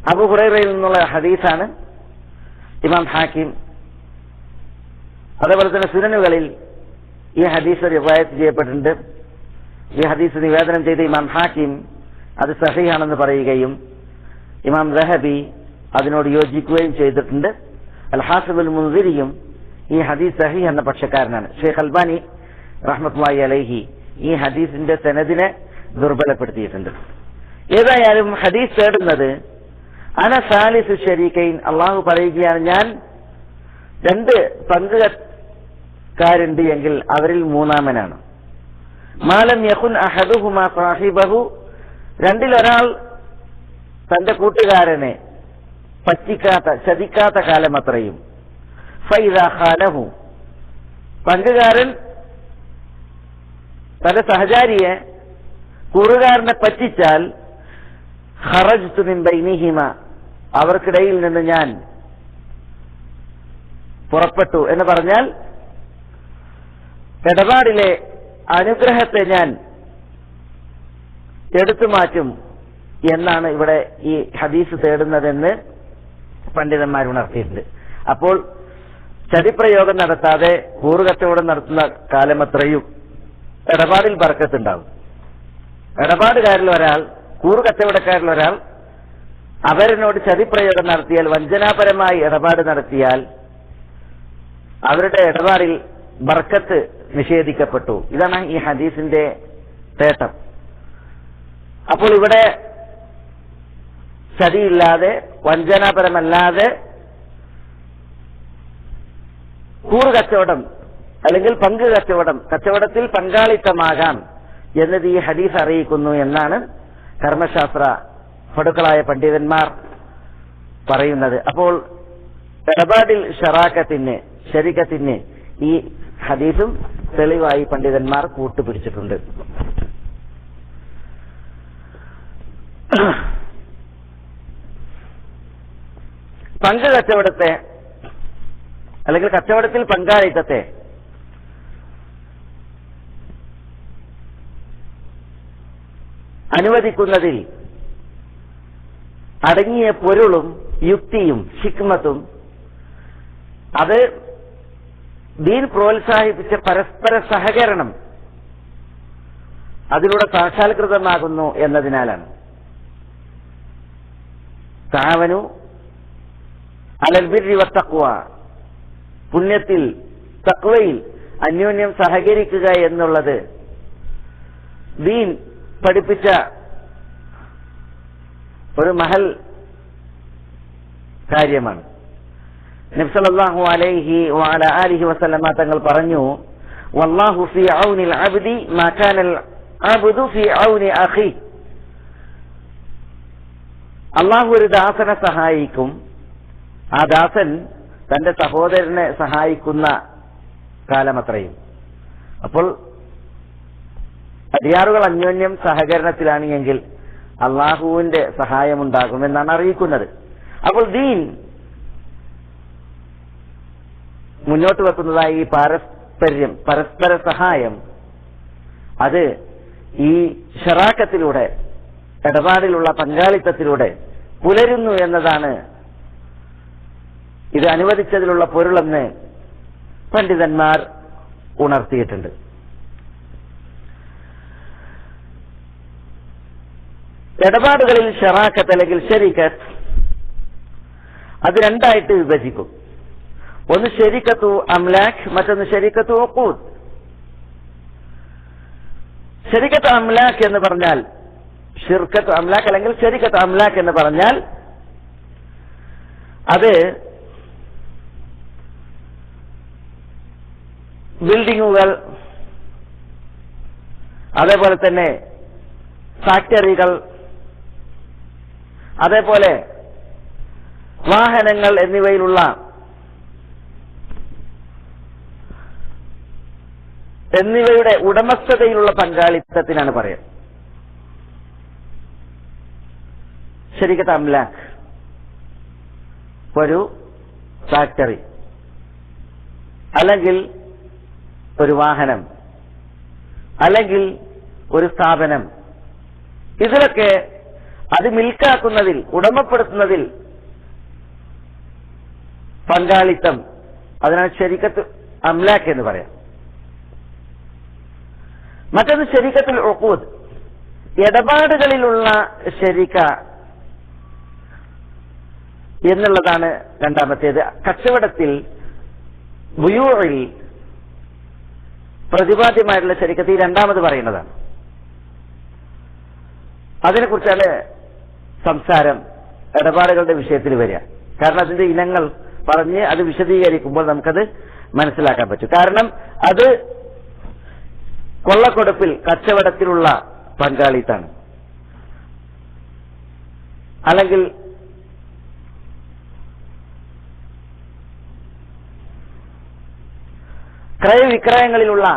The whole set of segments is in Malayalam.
അബൂ ഹുറൈറയിൽ നിന്നുള്ള ഹദീസാണ്. ഇമാം ഹാക്കിം അതേപോലെ തന്നെ സുനനുകളിൽ ഈ ഹദീസ് റിവായത്ത് ചെയ്യപ്പെട്ടിട്ടുണ്ട്. ഈ ഹദീസ് നിവേദനം ചെയ്ത ഇമാം ഹാക്കിം അത് സഹീഹാണെന്ന് പറയുകയും ഇമാം ദഹബി അതിനോട് യോജിക്കുകയും ചെയ്തിട്ടുണ്ട്. അൽ ഹാഫിദുൽ മുൻസിരിയും ഈ ഹദീസ് സഹീഹ് എന്ന പക്ഷക്കാരനാണ്. ഷെയ്ഖ് അൽബാനി റഹ്മത്തുള്ളാഹി അലൈഹി ഈ ഹദീസിന്റെ സനദിനെ ദുർബലപ്പെടുത്തിയിട്ടുണ്ട്. ഏതായാലും ഹദീസ് തേടുന്നത് അന സാലിസു ശരീകൈൻ, അള്ളാഹു പറയുകയാണ് ഞാൻ രണ്ട് പങ്കുകാരുണ്ട് എങ്കിൽ അവരിൽ മൂന്നാമനാണ്. മാലം യഖുൻ അഹദുഹുമാ സാഹിബഹു, രണ്ടിലൊരാൾ തന്റെ കൂട്ടുകാരനെ ചതിക്കാത്ത കാലം അത്രയും. ഫൈദാ ഖാലഹു, പങ്കുകാരൻ തന്റെ സഹചാരിയെ കൂറുകാരനെ പറ്റിച്ചാൽ ഖറജ്തു മിൻ ബൈനിഹിമ, അവർക്കിടയിൽ നിന്ന് ഞാൻ പുറപ്പെട്ടു എന്ന് പറഞ്ഞാൽ ഇടപാടിലെ അനുഗ്രഹത്തെ ഞാൻ എടുത്തു മാറ്റും എന്നാണ് ഇവിടെ ഈ ഹദീസ് തേടുന്നതെന്ന് പണ്ഡിതന്മാർ ഉണർത്തിയിട്ടുണ്ട്. അപ്പോൾ ചതിപ്രയോഗം നടത്താതെ കൂറുകച്ചവടം നടത്തുന്ന കാലമത്രയും ഇടപാടിൽ ബർക്കത്തുണ്ടാവും. ഇടപാടുകാരിൽ ഒരാൾ, കൂറുകച്ചവടക്കാരിൽ ഒരാൾ അവരിനോട് ചതിപ്രയോഗം നടത്തിയാൽ, വഞ്ചനാപരമായി ഇടപാട് നടത്തിയാൽ അവരുടെ ഇടപാടിൽ ബർക്കത്ത് നിഷേധിക്കപ്പെട്ടു. ഇതാണ് ഈ ഹദീസിന്റെ തേട്ടം. അപ്പോൾ ഇവിടെ ചതിയില്ലാതെ വഞ്ചനാപരമല്ലാതെ കൂറുകച്ചവടം അല്ലെങ്കിൽ പങ്ക് കച്ചവടത്തിൽ പങ്കാളിത്തമാകാം എന്നത് ഈ ഹദീസ് അറിയിക്കുന്നു എന്നാണ് കർമ്മശാസ്ത്ര പടുക്കളായ പണ്ഡിതന്മാർ പറയുന്നത്. അപ്പോൾ ഇടപാടിൽ ശരീക്കത്തിന് ഈ ഹദീസും തെളിവായി പണ്ഡിതന്മാർ കൂട്ടുപിടിച്ചിട്ടുണ്ട്. പങ്ക് കച്ചവടത്തെ അല്ലെങ്കിൽ കച്ചവടത്തിൽ പങ്കാളിത്തത്തെ അനുവദിക്കുന്നതിൽ അടങ്ങിയ പൊരുളും യുക്തിയും ഹിക്മത്തും അത് ദീൻ പ്രോത്സാഹിപ്പിച്ച പരസ്പര സഹകരണം അതിലൂടെ സാക്ഷാത്കൃതമാകുന്നു എന്നതിനാലാണ്. തആവനു അലൽ ബിർരി വത്തഖ്വ, പുണ്യത്തിൽ തഖ്വയിൽ അന്യോന്യം സഹകരിക്കുക എന്നുള്ളത് ദീൻ പഠിപ്പിച്ച ഒരു മഹൽ കാര്യമാണ്. നബി സല്ലല്ലാഹു അലൈഹി വഅല ആലിഹി വസല്ലമ തങ്ങൾ പറഞ്ഞു, വല്ലാഹു ഫീ ഔനിൽ അബ്ദി മാ കാനൽ അബ്ദു ഫീ ഔനി അഖി, അല്ലാഹു ഒരു ദാസനെ സഹായിക്കും, ആ ദാസൻ തന്റെ സഹോദരനെ സഹായിക്കുന്ന കാലമത്രയും. അപ്പോൾ അടിയാറുകൾ അന്യോന്യം സഹകരണത്തിലാണ് എങ്കിൽ അള്ളാഹുവിന്റെ സഹായമുണ്ടാകുമെന്നാണ് അറിയിക്കുന്നത്. അപ്പോൾ ദീൻ മുന്നോട്ട് വെക്കുന്നതായി ഈ പരസ്പര സഹായം അത് ഈ ശറാക്കത്തിലൂടെ, ഇടപാടിലുള്ള പങ്കാളിത്തത്തിലൂടെ പുലരുന്നു എന്നതാണ് ഇത് അനുവദിച്ചതിലുള്ള പൊരുളെന്ന് പണ്ഡിതന്മാർ ഉണർത്തിയിട്ടുണ്ട്. ഇടപാടുകളിൽ ഷറാക്കത്ത് അല്ലെങ്കിൽ ശരീക്കത്ത് അത് രണ്ടായിട്ട് വിഭജിക്കും. ഒന്ന് ശരീക്കത്തു അംലാഖ്, മറ്റൊന്ന് ശരീക്കത്തു ഉഖൂദ്. ശരീക്കത്ത് അംലാഖ് എന്ന് പറഞ്ഞാൽ, ഷിർക്കത്ത് അംലാഖ് അല്ലെങ്കിൽ ശരീക്കത്ത് അംലാഖ് എന്ന് പറഞ്ഞാൽ അത് ബിൽഡിങ്ങുകൾ, അതേപോലെ തന്നെ ഫാക്ടറികൾ, അതേപോലെ വാഹനങ്ങൾ എന്നിവയുടെ ഉടമസ്ഥതയിലുള്ള പങ്കാളിത്തത്തിനാണ് പറയുക ശരീക്കത്ത് അംലാഖ്. ഒരു ഫാക്ടറി അല്ലെങ്കിൽ ഒരു വാഹനം അല്ലെങ്കിൽ ഒരു സ്ഥാപനം, ഇതിലൊക്കെ അത് മിൽക്കാക്കുന്നതിൽ, ഉടമപ്പെടുത്തുന്നതിൽ പങ്കാളിത്തം, അതിനാണ് ശരീക്കത്ത് അംലാക്ക് എന്ന് പറയാം. മറ്റൊന്ന് ശരീക്കത്തുൽ ഉഖൂദ്, ഇടപാടുകളിലുള്ള ശരീക്ക എന്നുള്ളതാണ് രണ്ടാമത്തേത്. കച്ചവടത്തിൽ, ബുയൂഇൽ പ്രതിപാദ്യമായിട്ടുള്ള ശരീക്കത്ത് ഈ രണ്ടാമത് പറയുന്നതാണ്. അതിനെക്കുറിച്ചാണ് സംസാരം ഇടപാടുകളുടെ വിഷയത്തിൽ വരിക. കാരണം അതിന്റെ ഇനങ്ങൾ പറഞ്ഞ് അത് വിശദീകരിക്കുമ്പോൾ നമുക്കത് മനസ്സിലാക്കാൻ പറ്റും. കാരണം അത് കൊള്ളക്കൊടുപ്പിൽ, കച്ചവടത്തിലുള്ള പങ്കാളിത്താണ്. അല്ലെങ്കിൽ ക്രയവിക്രയങ്ങളിലുള്ള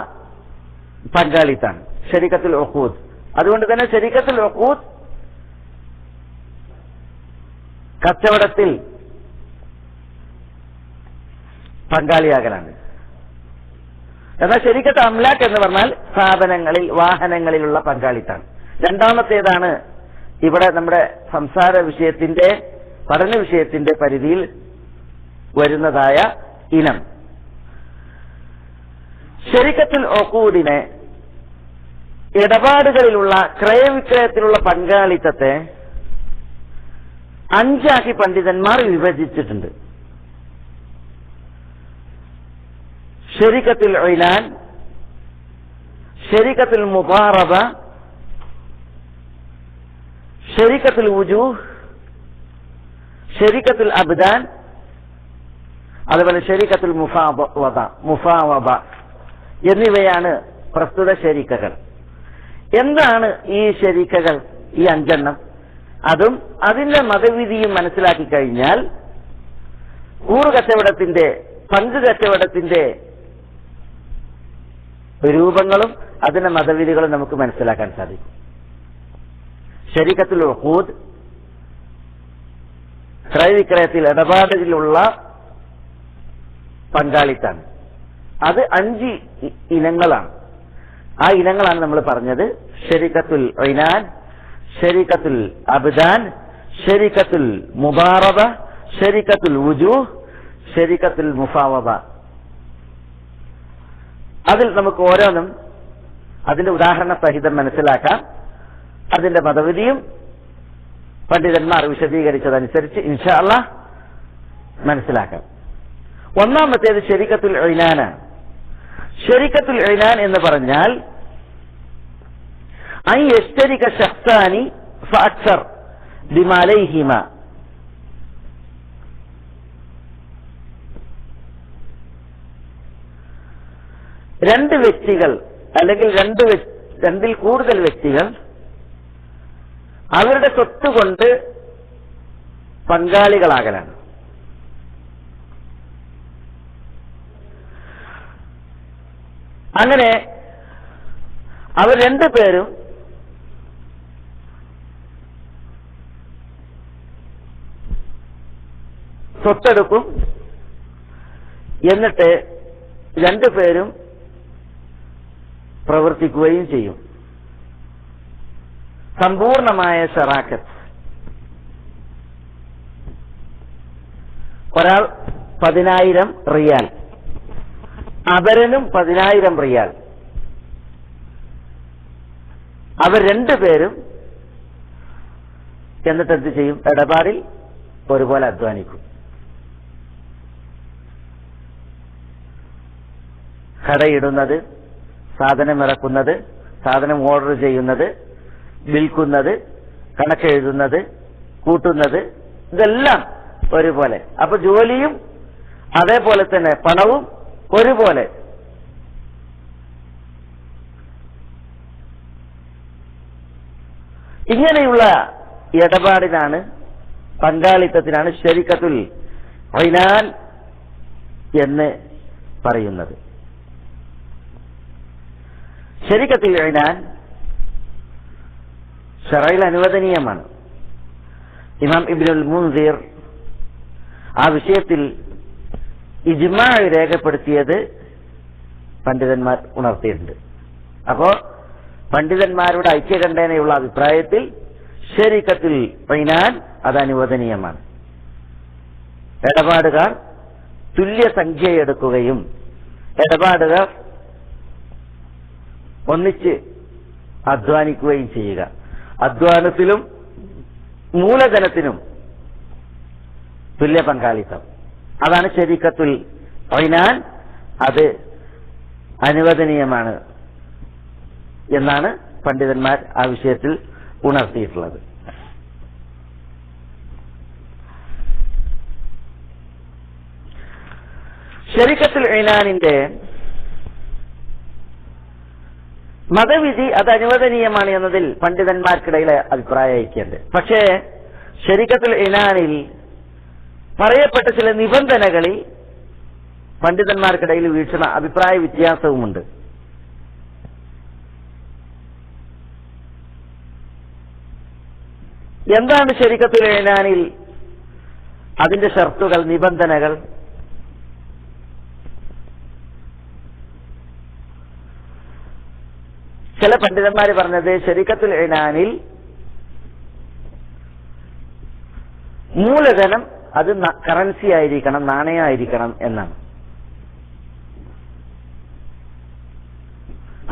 പങ്കാളിത്താണ് ശരീക്കത്തുൽ ഉഖൂദ്. അതുകൊണ്ട് തന്നെ ശരീക്കത്തുൽ ഉഖൂദ് കച്ചവടത്തിൽ പങ്കാളിയാകലാണ്. എന്നാൽ ശരീക്കത്ത് അംലാക്ക് എന്ന് പറഞ്ഞാൽ സ്ഥാപനങ്ങളിൽ, വാഹനങ്ങളിലുള്ള പങ്കാളിത്താണ്. രണ്ടാമത്തേതാണ് ഇവിടെ നമ്മുടെ സംസാര വിഷയത്തിന്റെ, പഠന വിഷയത്തിന്റെ പരിധിയിൽ വരുന്നതായ ഇനം. ശരീക്കത്തുൽ ഉഖൂദിനെ, ഇടപാടുകളിലുള്ള ക്രയവിക്രയത്തിലുള്ള പങ്കാളിത്തത്തെ 5 പണ്ഡിതന്മാർ വിഭജിച്ചിട്ടുണ്ട്. ശരീക്കത്തുൽ ഇനാൻ, ശരീക്കത്തുൽ മുദാറബ, ശരീക്കത്തുൽ വുജൂഹ്, ശരീക്കത്തുൽ അബ്ദാൻ, അതുപോലെ ശരീക്കത്തുൽ മുഫാവദ എന്നിവയാണ് പ്രസ്തുത ശരീക്കകൾ. എന്താണ് ഈ ശരീക്കകൾ, ഈ 5 അതും അതിന്റെ മതവിധിയും മനസ്സിലാക്കി കഴിഞ്ഞാൽ കൂറുകച്ചവടത്തിന്റെ, പങ്ക് കച്ചവടത്തിന്റെ രൂപങ്ങളും അതിന്റെ മതവിധികളും നമുക്ക് മനസ്സിലാക്കാൻ സാധിക്കും. ശരീക്കത്തുൽ ഉഖൂദ് ക്രയവിക്രയത്തിൽ, ഇടപാടിലുള്ള പങ്കാളിത്താണ്. അത് 5 ഇനങ്ങളാണ്. ആ ഇനങ്ങളാണ് നമ്മൾ പറഞ്ഞത്. ശരീക്കത്തുൽ ഇനാൻ, ശരീക്കത്തുൽ അബ്ദാൻ, ശരീക്കത്തുൽ മുദാറബ, ശരീക്കത്തുൽ വുജൂഹ്, ശരീക്കത്തുൽ മുഫാവദ. അതിൽ നമുക്ക് ഓരോന്നും അതിന്റെ ഉദാഹരണ സഹിതം മനസ്സിലാക്കാം. അതിന്റെ മതവിധിയും പണ്ഡിതന്മാർ വിശദീകരിച്ചതനുസരിച്ച് ഇൻഷാ അല്ലാഹ് മനസ്സിലാക്കാം. ഒന്നാമത്തേത് ശരീക്കത്തുൽ ഇനാനാണ്. ശരീക്കത്തുൽ ഇനാൻ എന്ന് പറഞ്ഞാൽ അൻ യശ്തരിക ശഖ്സാനി ഫഅക്സർ ബിമാ അലൈഹിമാ, രണ്ട് വ്യക്തികൾ അല്ലെങ്കിൽ രണ്ടിൽ കൂടുതൽ വ്യക്തികൾ അവരുടെ സ്വത്ത് കൊണ്ട് പങ്കാളികളാകലാണ്. അങ്ങനെ അവർ രണ്ടുപേരും സ്വത്തെടുക്കും. എന്നിട്ട് രണ്ടുപേരും പ്രവർത്തിക്കുകയും ചെയ്യും. സമ്പൂർണമായ ശറാക്കത്ത്. ഒരാൾ 10,000 റിയാൽ, അപരനും 10,000 റിയാൽ. അവർ രണ്ടുപേരും എന്നിട്ട് എന്ത് ചെയ്യും? ഇടപാടിൽ ഒരുപോലെ അധ്വാനിക്കും. കടയിടുന്നത്, സാധനം ഇറക്കുന്നത്, സാധനം ഓർഡർ ചെയ്യുന്നത്, വിൽക്കുന്നത്, കണക്കെഴുതുന്നത്, കൂട്ടുന്നത്, ഇതെല്ലാം ഒരുപോലെ. അപ്പൊ ജോലിയും അതേപോലെ തന്നെ പണവും ഒരുപോലെ. ഇങ്ങനെയുള്ള ഇടപാടിനാണ്, പങ്കാളിത്തത്തിനാണ് ശരീക്കത്തുൽ ഇനാൻ എന്ന് പറയുന്നത്. ശരീക്കത്തുൽ ഇനാൻ ശറയിൽ അനുവദനീയമാണ്. ഇമാം ഇബ്നുൽ മുൻസിർ ആ വിഷയത്തിൽ ഇജ്മാ രേഖപ്പെടുത്തിയത് പണ്ഡിതന്മാർ ഉണർത്തിയിട്ടുണ്ട്. അപ്പോ പണ്ഡിതന്മാരുടെ ഐക്യകണ്ഠേനയുള്ള അഭിപ്രായത്തിൽ ശരീക്കത്തുൽ ഐനാൻ അത് അനുവദനീയമാണ്. ഇടപാടുകാർ തുല്യ സംഖ്യയെടുക്കുകയും ഇടപാടുകാർ ഒന്നിച്ച് അധ്വാനിക്കുകയും ചെയ്യുക. അധ്വാനത്തിലും മൂലധനത്തിനും തുല്യ പങ്കാളിത്തം, അതാണ് ശരീക്കത്തുൽ ഐനാൻ. അത് അനുവദനീയമാണ് എന്നാണ് പണ്ഡിതന്മാർ ആ വിഷയത്തിൽ ഉണർത്തിയിട്ടുള്ളത്. ശരീക്കത്തുൽ ഐനാനിന്റെ മതവിധി അത് അനുവദനീയമാണ് എന്നതിൽ പണ്ഡിതന്മാർക്കിടയിലെ അഭിപ്രായ ഐക്യമുണ്ട്. പക്ഷേ ശരീക്കത്തുൽ ഐനാനിൽ പറയപ്പെട്ട ചില നിബന്ധനകളിൽ പണ്ഡിതന്മാർക്കിടയിൽ വീക്ഷണ അഭിപ്രായ വ്യത്യാസവുമുണ്ട്. എന്താണ് ശരീക്കത്തുൽ ഐനാനിൽ അതിന്റെ ഷർത്തുകൾ, നിബന്ധനകൾ? ചില പണ്ഡിതന്മാർ പറഞ്ഞത് ശരീക്കത്തുൽ ഐനാനിൽ മൂലധനം അത് കറൻസി ആയിരിക്കണം, നാണയമായിരിക്കണം എന്നാണ്.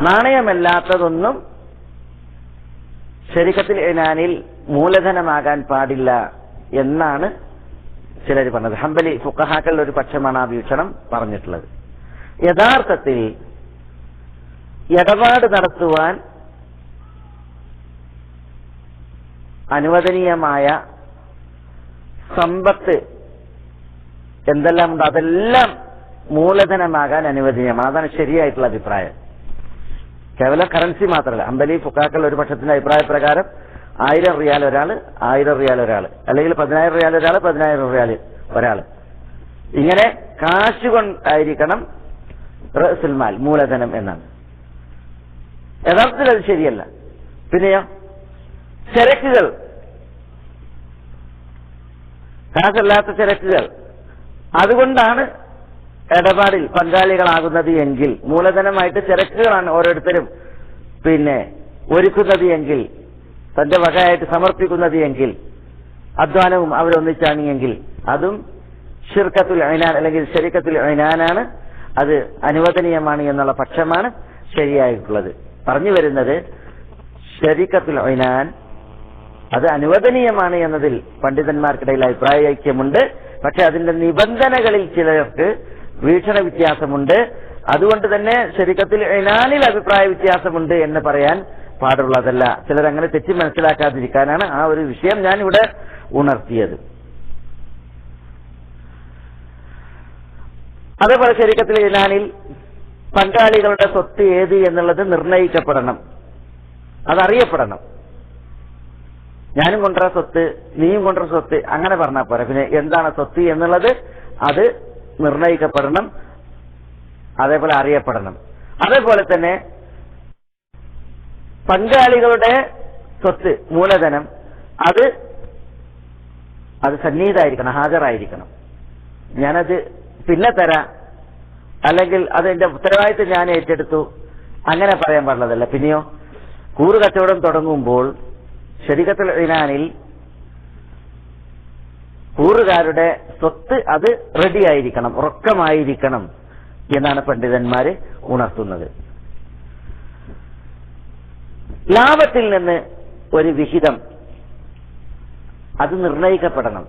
നാണയമല്ലാത്തതൊന്നും ശരീക്കത്തുൽ ഐനാനിൽ മൂലധനമാകാൻ പാടില്ല എന്നാണ് ചിലർ പറഞ്ഞത്. ഹംബലി ഫുഖഹാക്കളുടെ ഒരു പക്ഷമാണ് ആ വീക്ഷണം പറഞ്ഞിട്ടുള്ളത്. യഥാർത്ഥത്തിൽ ഇടപാട് നടത്തുവാൻ അനുവദനീയമായ സമ്പത്ത് എന്തെല്ലാം ഉണ്ട് അതെല്ലാം മൂലധനമാകാൻ അനുവദനീയമാണ്. അതാണ് ശരിയായിട്ടുള്ള അഭിപ്രായം. കേവലം കറൻസി മാത്രമല്ല. ഹംബലി ഫുഖഹാക്കളുടെ ഒരു പക്ഷത്തിന്റെ അഭിപ്രായ പ്രകാരം 1000 റിയാൽ ഒരാള്, 1000 റിയാൽ ഒരാള്, അല്ലെങ്കിൽ 10000 റിയാൽ ഒരാള്, 10000 റിയാൽ ഒരാള്, ഇങ്ങനെ കാശ് കൊണ്ടായിരിക്കണം റഅ്സുൽ മാൽ, മൂലധനം എന്നാണ്. യഥാർത്ഥത്തിൽ അത് ശരിയല്ല. പിന്നെയോ ചരക്കുകൾ, കാശല്ലാത്ത ചരക്കുകൾ, അതുകൊണ്ടാണ് ഇടപാടിൽ പങ്കാളികളാകുന്നത് എങ്കിൽ, മൂലധനമായിട്ട് ചരക്കുകളാണ് ഓരോരുത്തരും ഒരുക്കുന്നത് എങ്കിൽ, തന്റെ വകയായിട്ട് സമർപ്പിക്കുന്നത് എങ്കിൽ, അധ്വാനവും അവരൊന്നിച്ചാണ് എങ്കിൽ, അതും ശിർക്കത്തുൽ ഐനാൻ അല്ലെങ്കിൽ ശരീക്കത്തുൽ ഐനാനാണ്. അത് അനുവദനീയമാണ് എന്നുള്ള പക്ഷമാണ് ശരിയായിട്ടുള്ളത്. പറഞ്ഞു വരുന്നത് ശരീക്കത്തുൽ ഐനാൻ അത് അനുവദനീയമാണ് എന്നതിൽ പണ്ഡിതന്മാർക്കിടയിൽ അഭിപ്രായ ഐക്യമുണ്ട്. പക്ഷെ അതിന്റെ നിബന്ധനകളിൽ ചിലർക്ക് വീക്ഷണ വ്യത്യാസമുണ്ട്. അതുകൊണ്ട് തന്നെ ശരീക്കത്തുൽ ഐനാനിൽ അഭിപ്രായ വ്യത്യാസമുണ്ട് എന്ന് പറയാൻ പാടുള്ളതല്ല. ചിലരങ്ങനെ തെറ്റി മനസ്സിലാക്കാതിരിക്കാനാണ് ആ ഒരു വിഷയം ഞാൻ ഇവിടെ ഉണർത്തിയത്. അതേപോലെ ശരീക്കത്തുൽ ഐനാനിൽ പങ്കാളികളുടെ സ്വത്ത് ഏത് എന്നുള്ളത് നിർണയിക്കപ്പെടണം, അതറിയപ്പെടണം. ഞാനും കൊണ്ടുവര സ്വത്ത്, നീയും കൊണ്ടുവര സ്വത്ത്, അങ്ങനെ പറഞ്ഞാൽ പോരാ. പിന്നെ എന്താണ് സ്വത്ത് എന്നുള്ളത് അത് നിർണയിക്കപ്പെടണം, അതേപോലെ അറിയപ്പെടണം. അതേപോലെ തന്നെ പങ്കാളികളുടെ സ്വത്ത്, മൂലധനം, അത് സന്നിഹിതമായിരിക്കണം, ഹാജരായിരിക്കണം. ഞാനത് പിന്നെ തരാം, അല്ലെങ്കിൽ അതെന്റെ ഉത്തരവാദിത്വം ഞാൻ ഏറ്റെടുത്തു, അങ്ങനെ പറയാൻ പാടുള്ളതല്ല. പിന്നെയോ കൂറുകച്ചവടം തുടങ്ങുമ്പോൾ ശരീഅത്തുൽ ഐനാനിൽ കൂറുകാരുടെ സ്വത്ത് അത് റെഡിയായിരിക്കണം, റൊക്കമായിരിക്കണം എന്നാണ് പണ്ഡിതന്മാര് ഉണർത്തുന്നത്. ലാഭത്തിൽ നിന്ന് ഒരു വിഹിതം അത് നിർണയിക്കപ്പെടണം.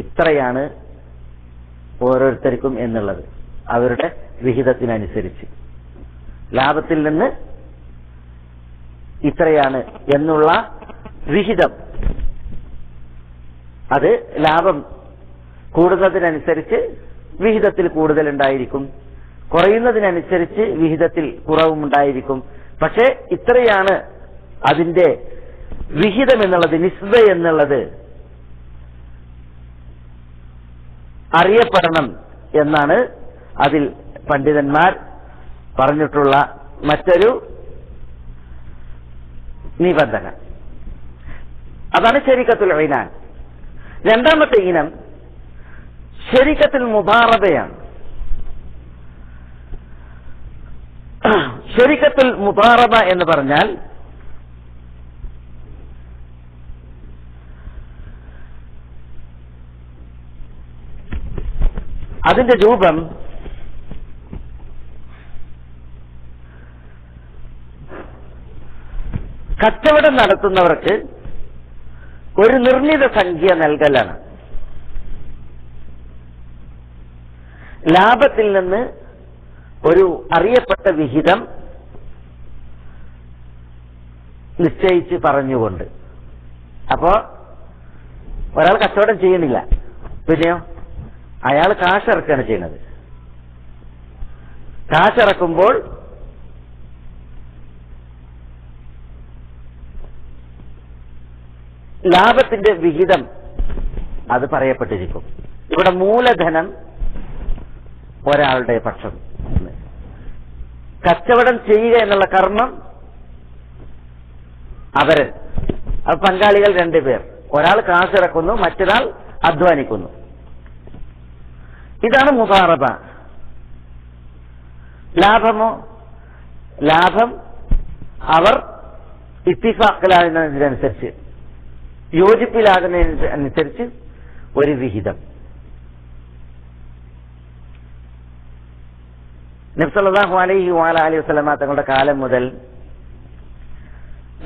ഇത്രയാണ് ഓരോരുത്തർക്കും എന്നുള്ളത് അവരുടെ വിഹിതത്തിനനുസരിച്ച്. ലാഭത്തിൽ നിന്ന് ഇത്രയാണ് എന്നുള്ള വിഹിതം അത് ലാഭം കൂടുന്നതിനനുസരിച്ച് വിഹിതത്തിൽ കൂടുതൽ ഉണ്ടായിരിക്കും, കുറയുന്നതിനനുസരിച്ച് വിഹിതത്തിൽ കുറവുമുണ്ടായിരിക്കും. പക്ഷെ ഇത്രയാണ് അതിന്റെ വിഹിതം എന്നുള്ളത്, നിസ്ബ എന്നുള്ളത് അറിയപ്പെടണം എന്നാണ് അതിൽ പണ്ഡിതന്മാർ പറഞ്ഞിട്ടുള്ള മറ്റൊരു നിബന്ധന. അതാണ് ശരീഅത്തുൽ ഐനാൻ. രണ്ടാമത്തെ ഇനം ശരീഅത്തുൽ മുദാറബയാണ്. ശരീഅത്തുൽ മുദാറബ എന്ന് പറഞ്ഞാൽ അതിന്റെ രൂപം കച്ചവടം നടത്തുന്നവർക്ക് ഒരു നിർണിത സംഖ്യ നൽകലാണ്. ലാഭത്തിൽ നിന്ന് ഒരു അറിയപ്പെട്ട വിഹിതം നിശ്ചയിച്ച് പറഞ്ഞുകൊണ്ട്. അപ്പോ ഒരാൾ കച്ചവടം ചെയ്യണില്ല, പിന്നെയോ അയാൾ കാശിറക്കുകയാണ് ചെയ്യുന്നത്. കാശിറക്കുമ്പോൾ ലാഭത്തിന്റെ വിഹിതം അത് പറയപ്പെട്ടിരിക്കും. ഇവിടെ മൂലധനം ഒരാളുടെ പക്ഷം, കച്ചവടം ചെയ്യുക എന്നുള്ള കർമ്മം അവര്, അത് പങ്കാളികൾ രണ്ടുപേർ, ഒരാൾ കാശിറക്കുന്നു, മറ്റൊരാൾ അധ്വാനിക്കുന്നു. ഇതാണ് മുദാറബ. ലാഭമോ, ലാഭം അവർ ഇത്തിഫാഖിലാകുന്നതിനനുസരിച്ച്, യോജിപ്പിലാകുന്നതിനനുസരിച്ച് ഒരു വിഹിതം. നബി സല്ലല്ലാഹു അലൈഹി വസല്ലമ തങ്ങളുടെ കാലം മുതൽ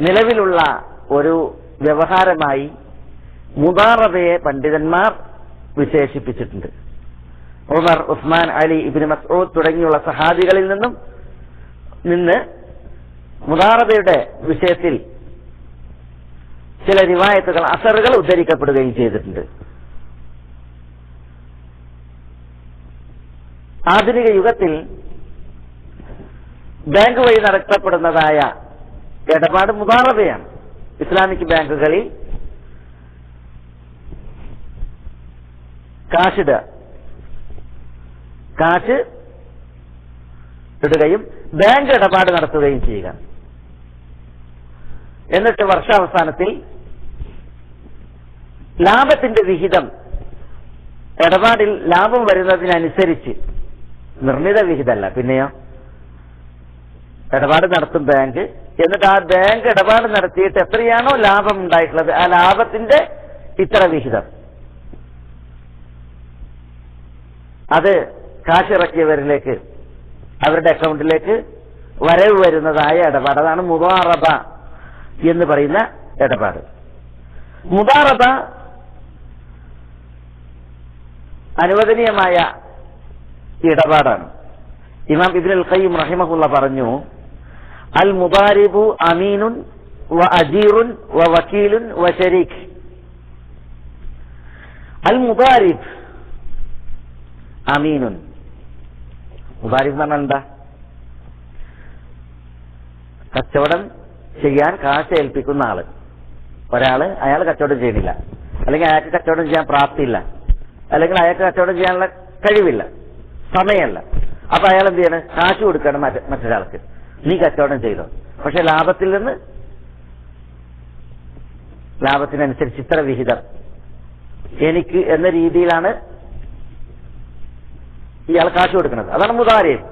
നിലവിലുള്ള ഒരു വ്യവഹാരമായി മുദാറബയെ പണ്ഡിതന്മാർ വിശേഷിപ്പിച്ചിട്ടുണ്ട്. ഉമർ, ഉസ്മാൻ, അലി, ഇബ്നു മസ്ഊദ് തുടങ്ങിയുള്ള സഹാബികളിൽ നിന്ന് മുദാറബയുടെ വിഷയത്തിൽ ചില റിവായത്തുകൾ, അസറുകൾ ഉദ്ധരിക്കപ്പെടുകയും ചെയ്തിട്ടുണ്ട്. ആധുനിക യുഗത്തിൽ ബാങ്ക് വഴി നടത്തപ്പെടുന്നതായ ഇടപാട് മുദാറബയാണ്. ഇസ്ലാമിക് ബാങ്കുകളിൽ കാശ് ഇടുകയും ബാങ്ക് ഇടപാട് നടത്തുകയും ചെയ്യുക. എന്നിട്ട് വർഷാവസാനത്തിൽ ലാഭത്തിന്റെ വിഹിതം, ഇടപാടിൽ ലാഭം വരുന്നതിനനുസരിച്ച്, നിർണിത വിഹിതമല്ല, പിന്നെയോ ഇടപാട് നടത്തും ബാങ്ക്. എന്നിട്ട് ആ ബാങ്ക് ഇടപാട് നടത്തിയിട്ട് എത്രയാണോ ലാഭം ഉണ്ടായിട്ടുള്ളത്, ആ ലാഭത്തിന്റെ ഇത്ര വിഹിതം അത് കാശിറക്കിയവരിലേക്ക്, അവരുടെ അക്കൗണ്ടിലേക്ക് വരവ് വരുന്നതായ ഇടപാട്, അതാണ് മുദാറബ എന്ന് പറയുന്ന ഇടപാട്. മുദാറബ അനുവദനീയമായ ഇടപാടാണ്. ഇമാം ഇബ്നുൽ ഖയ്യിം റഹിമഹുല്ലാഹ് പറഞ്ഞു, അൽ മുദാരിബു അമീനുൻ വ അജീറുൻ വ വക്കീലുൻ വ ശരീഖ്. അൽ മുദാരിബ് അമീനുൻ, മുദാരിബ് എന്ന് പറഞ്ഞാൽ എന്താ? കച്ചവടം ചെയ്യാൻ കാശ് ഏൽപ്പിക്കുന്ന ആള്. ഒരാള്, അയാൾ കച്ചവടം ചെയ്യണില്ല, അല്ലെങ്കിൽ അയാൾക്ക് കച്ചവടം ചെയ്യാൻ പ്രാപ്തിയില്ല, അല്ലെങ്കിൽ അയാൾക്ക് കച്ചവടം ചെയ്യാനുള്ള കഴിവില്ല, സമയമല്ല. അപ്പൊ അയാൾ എന്ത് ചെയ്യണം? കാശ് കൊടുക്കണം മറ്റൊരാൾക്ക്, നീ കച്ചവടം ചെയ്തോ, പക്ഷെ ലാഭത്തിൽ നിന്ന്, ലാഭത്തിനനുസരിച്ച് ഇത്ര വിഹിതം എനിക്ക് എന്ന രീതിയിലാണ് ഇയാൾ കാശ് കൊടുക്കുന്നത്. അതാണ് മുദാരിബ്.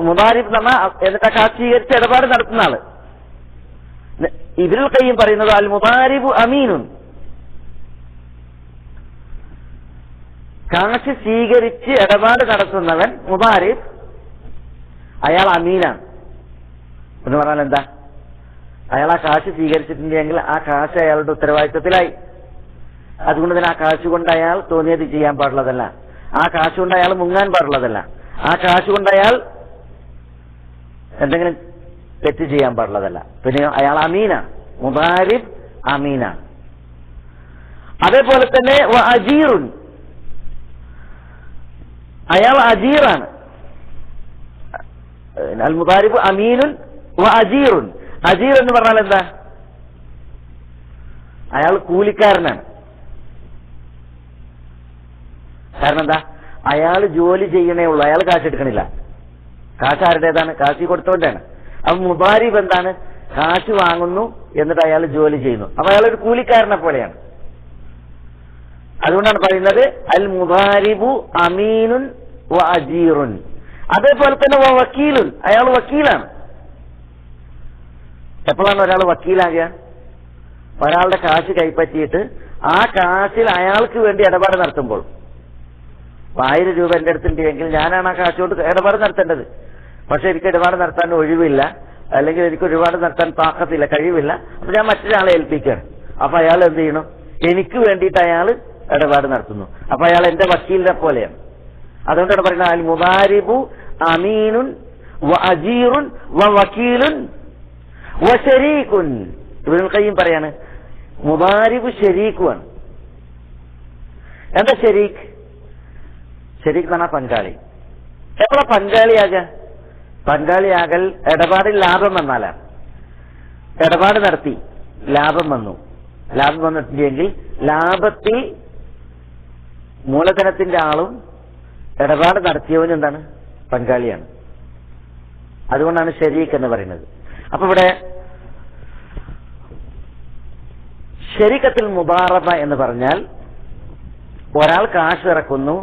മുദാരിബ് എന്ന് പറഞ്ഞാൽ എന്നിട്ട് കാശ് സ്വീകരിച്ച് ഇടപാട് നടത്തുന്ന ആള്. ഇബ്നുൽ ഖയ്യിം പറയുന്നത് അൽ മുദാരിബു അമീനുൻ, കാശ് സ്വീകരിച്ച് ഇടപാട് നടത്തുന്നവൻ മുദാരിബ്, അയാൾ അമീനാണ് എന്ന് പറഞ്ഞാൽ എന്താ? അയാൾ ആ കാശ് സ്വീകരിച്ചിട്ടുണ്ടെങ്കിൽ ആ കാശ് അയാളുടെ ഉത്തരവാദിത്വത്തിലായി. അതുകൊണ്ട് തന്നെ ആ കാശ് കൊണ്ട് അയാൾ തോന്നിയത് ചെയ്യാൻ പാടുള്ളതല്ല, ആ കാശ് കൊണ്ട് അയാൾ മുങ്ങാൻ പാടുള്ളതല്ല, ആ കാശ് കൊണ്ട് അയാൾ എന്തെങ്കിലും തെറ്റ് ചെയ്യാൻ പാടുള്ളതല്ല. പിന്നെ അയാൾ അമീനാണ്, മുദാരിബ് അമീനാണ്. അതേപോലെ തന്നെ അജീറുൻ, അയാൾ അജീറാണ്. അൽ മുദാരിബ് അമീനുൻ വ അജീറുൻ. അജീർ എന്ന് പറഞ്ഞാൽ എന്താ? അയാൾ കൂലിക്കാരനാണ്. കാരണം എന്താ? അയാൾ ജോലി ചെയ്യണേ ഉള്ളൂ, അയാൾ കാശ് എടുക്കണില്ല. കാശ് ആരുടേതാണ്? കാശ് കൊടുത്തോണ്ടാണ്. അപ്പൊ മുദാരിബ് എന്താണ്? കാശ് വാങ്ങുന്നു, എന്നിട്ട് അയാൾ ജോലി ചെയ്യുന്നു. അപ്പൊ അയാൾ ഒരു കൂലിക്കാരനെ പോലെയാണ്. അതുകൊണ്ടാണ് പറയുന്നത് അൽ മുദാരിബു അമീനുൻ വ അജീറുൻ. അതേപോലെ തന്നെ വക്കീലുൻ, അയാൾ വക്കീലാണ്. എപ്പോഴാണ് ഒരാൾ വക്കീലാകുക? ഒരാളുടെ കാശ് കൈപ്പറ്റിയിട്ട് ആ കാശിൽ അയാൾക്ക് വേണ്ടി ഇടപാട് നടത്തുമ്പോൾ, 1000 രൂപ എന്റെ അടുത്തുണ്ടെങ്കിൽ ഞാനാണ് ആ കാശ് കൊണ്ട് ഇടപാട് നടത്തേണ്ടത്. പക്ഷെ എനിക്ക് ഇടപാട് നടത്താൻ ഒഴിവില്ല, അല്ലെങ്കിൽ എനിക്ക് ഒരുപാട് നടത്താൻ താക്കത്തില്ല, കഴിവില്ല. അപ്പൊ ഞാൻ മറ്റൊരാളെ ഏൽപ്പിക്കുകയാണ്. അപ്പൊ അയാൾ എന്ത് ചെയ്യണം? എനിക്ക് വേണ്ടിയിട്ട് അയാൾ ഇടപാട് നടത്തുന്നു. അപ്പൊ അയാൾ എന്റെ വക്കീലിനെ പോലെയാണ്. അതുകൊണ്ടാണ് പറയുന്നത് അൽ മുദാരിബു അമീനുൻ വ അജീറുൻ വ വക്കീലുൻ വ ശരീകുൻ. ഇബ്നുൽ ഖയ്യിം പറയാണ് മുദാരിബ് ശരീക്കുമാണ്. എന്താ ശരീക്ക്? ശരീക്ക് എന്ന് പറഞ്ഞാൽ പങ്കാളി. എപ്പോഴാ പങ്കാളിയാകൽ ഇടപാടിൽ ലാഭം വന്നാലാണ്. ഇടപാട് നടത്തി ലാഭം വന്നിട്ടുണ്ടെങ്കിൽ ലാഭത്തിൽ മൂലധനത്തിന്റെ ആളും ഇടപാട് നടത്തിയവനും എന്താണ്? പങ്കാളിയാണ്. അതുകൊണ്ടാണ് ശരീക്ക് എന്ന് പറയുന്നത്. അപ്പൊ ഇവിടെ ശരീക്കത്തിൽ മുദാറബ എന്ന് പറഞ്ഞാൽ ഒരാൾ കാശ് ഇറക്കുന്നു,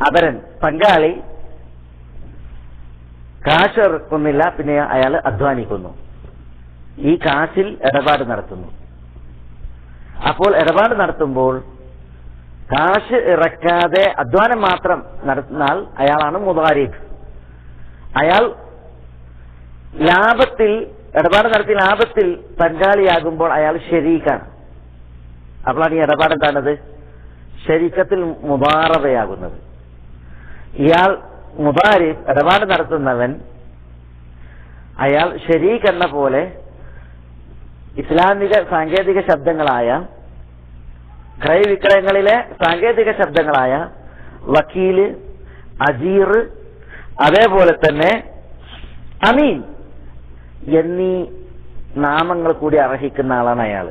അപരൻ പങ്കാളി കാശ് ഇറക്കുന്നില്ല, പിന്നെ അയാൾ അധ്വാനിക്കുന്നു, ഈ കാശിൽ ഇടപാട് നടത്തുന്നു. അപ്പോൾ ഇടപാട് നടത്തുമ്പോൾ കാശ് ഇറക്കാതെ അധ്വാനം മാത്രം നടത്തുന്നാൽ അയാളാണ് മുദാരിബ്. അയാൾ ലാഭത്തിൽ ഇടപാട് നടത്തി ലാഭത്തിൽ പങ്കാളിയാകുമ്പോൾ അയാൾ ശരീക്കാണ്. അപ്പോഴാണ് ഈ ഇടപാട് എന്താണത്? ശരീക്കത്തിൽ മുദാറബയാകുന്നത്. ഇയാൾ മുദാരിബ്, ഇടപാട് നടത്തുന്നവൻ, അയാൾ ശരീക്ക് എന്ന പോലെ ഇസ്ലാമിക സാങ്കേതിക ശബ്ദങ്ങളായ ക്രയവിക്രയങ്ങളിലെ സാങ്കേതിക ശബ്ദങ്ങളായ വക്കീല്, അജീർ, അതേപോലെ തന്നെ അമീൻ എന്നീ നാമങ്ങൾ കൂടി അർഹിക്കുന്ന ആളാണ് അയാൾ.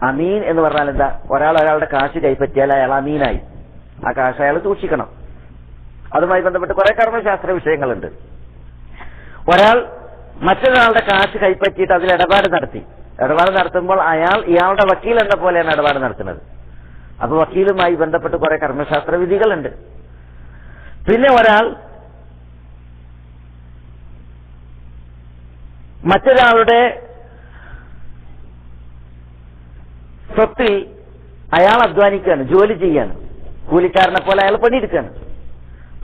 അമീൻ എന്ന് പറഞ്ഞാൽ എന്താ? ഒരാളുടെ കാശ് കൈപ്പറ്റിയാൽ അയാൾ അമീനായി. ആ കാശ് അയാൾ സൂക്ഷിക്കണം. അതുമായി ബന്ധപ്പെട്ട് കുറെ കർമ്മശാസ്ത്ര വിഷയങ്ങളുണ്ട്. ഒരാൾ മറ്റൊരാളുടെ കാശ് കൈപ്പറ്റിയിട്ട് അതിൽ ഇടപാട് നടത്തുമ്പോൾ അയാൾ ഇയാളുടെ വക്കീൽ എന്ന പോലെയാണ് ഇടപാട് നടത്തുന്നത്. അപ്പൊ വക്കീലുമായി ബന്ധപ്പെട്ട് കുറെ കർമ്മശാസ്ത്ര വിധികളുണ്ട്. പിന്നെ ഒരാൾ മറ്റൊരാളുടെ സ്വത്തിൽ അയാൾ അധ്വാനിക്കുകയാണ്, ജോലി ചെയ്യാണ്, കൂലിക്കാരനെ പോലെ അയാൾ പണിയെടുക്കുകയാണ്.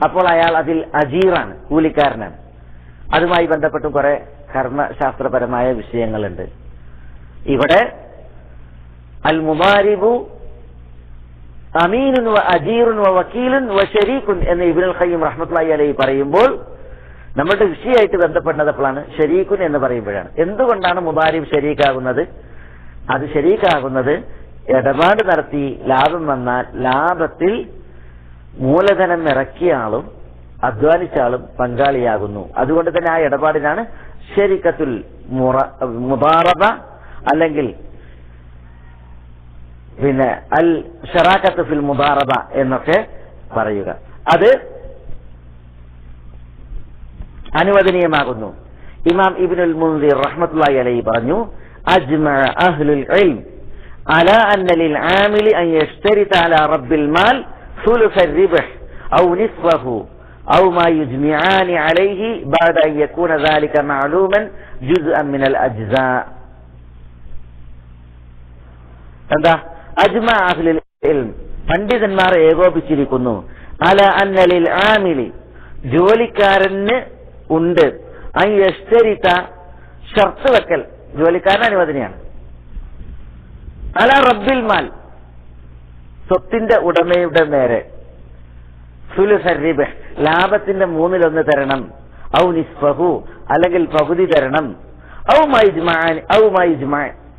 അപ്പോൾ അയാൾ അതിൽ അജീറാണ്, കൂലിക്കാരനാണ്. അതുമായി ബന്ധപ്പെട്ടും കുറെ കർമ്മശാസ്ത്രപരമായ വിഷയങ്ങളുണ്ട്. ഇവിടെ അൽ മുദാരിബു അമീനുൻ വ അജീറുൻ വ വക്കീലുൻ വ ശരീകുൻ എന്ന് ഇബ്നുൽ ഖയ്യിം റഹ്മത്തുള്ളാഹി അലൈഹി പറയുമ്പോൾ നമ്മുടെ വിഷയമായിട്ട് ബന്ധപ്പെടുന്നപ്പോഴാണ് ശരീകുൻ എന്ന് പറയുമ്പോഴാണ്. എന്തുകൊണ്ടാണ് മുദാരിബ് ശരീക്കാകുന്നത്? അത് ശരീക്കാകുന്നത് ഇടപാട് നടത്തി ലാഭം വന്നാൽ ലാഭത്തിൽ മൂലധനം ഇറക്കിയ ആളും അധ്വാനിച്ച ആളും പങ്കാളിയാകുന്നു. അതുകൊണ്ട് തന്നെ ആ ഇടപാടിനാണ് ശരീക്കത്തുൽ മുദാറബ അല്ലെങ്കിൽ പിന്നെ അൽ ഷറാക്കത്ത് ഫിൽ മുദാറബ എന്നൊക്കെ പറയുക. അത് അനുവദനീയമാകുന്നു. ഇമാം ഇബ്നുൽ മുൻദിർ റഹ്മത്തുള്ളാഹി അലൈഹി പറഞ്ഞു, അജ്മഅ അഹ്ലുൽ ഇൽം അലാ അന്ന ലിൽ ആമിലി അൻ യശ്തരിത അലാ റബ്ബിൽ മാൽ ثلث الربح أو نصفه أو ما يجمعان عليه بعد أن يكون ذلك معلوما جزءا من الأجزاء. എന്താ? അജ്മഅ അഹ്ലുൽ ഇൽം, പണ്ഡിതന്മാർ ഏകോപിച്ചിരിക്കുന്നു, അല അന്ന ലിൽ ആമിലി, ജോലിക്കാരന് ഉണ്ട്, അൻ യശ്തരിത, ഷർത്ത് വെക്കൽ, ജോലിക്കാരന് അനുവദനീയാണ്, അല റബ്ബിൽ മാൽ, സ്വത്തിന്റെ ഉടമയുടെ നേരെ, സുലുസ റിബഹ്, ലാഭത്തിന്റെ 1/3 തരണം, ഔ നിസ്ഫഹു, അല്ലെങ്കിൽ പകുതി തരണം, ഔ മാ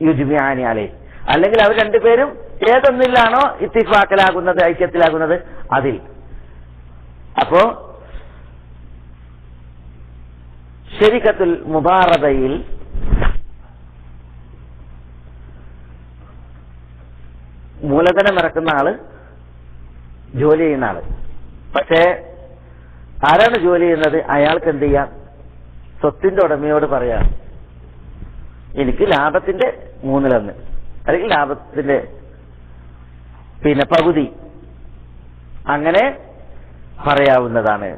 യുജ്മിആനി അലൈഹി, അല്ലെങ്കിൽ അവർ രണ്ടുപേരും ഏതൊന്നിലാണോ ഇത്തിഫാക്കലാകുന്നത്, ഐക്യത്തിലാകുന്നത് അതിൽ. അപ്പോ ശരീക്കത്തുൽ മുദാറബയിൽ മൂലധനം ഇറക്കുന്ന ആള് ജോലി ചെയ്യുന്ന ആള്. പക്ഷേ ആരാണ് ജോലി ചെയ്യുന്നത്? അയാൾക്ക് എന്ത് ചെയ്യാം? സ്വത്തിന്റെ ഉടമയോട് പറയാം, എനിക്ക് ലാഭത്തിന്റെ 1/3 അല്ലെങ്കിൽ ലാഭത്തിന്റെ പിന്നെ പകുതി, അങ്ങനെ പറയാവുന്നതാണ്.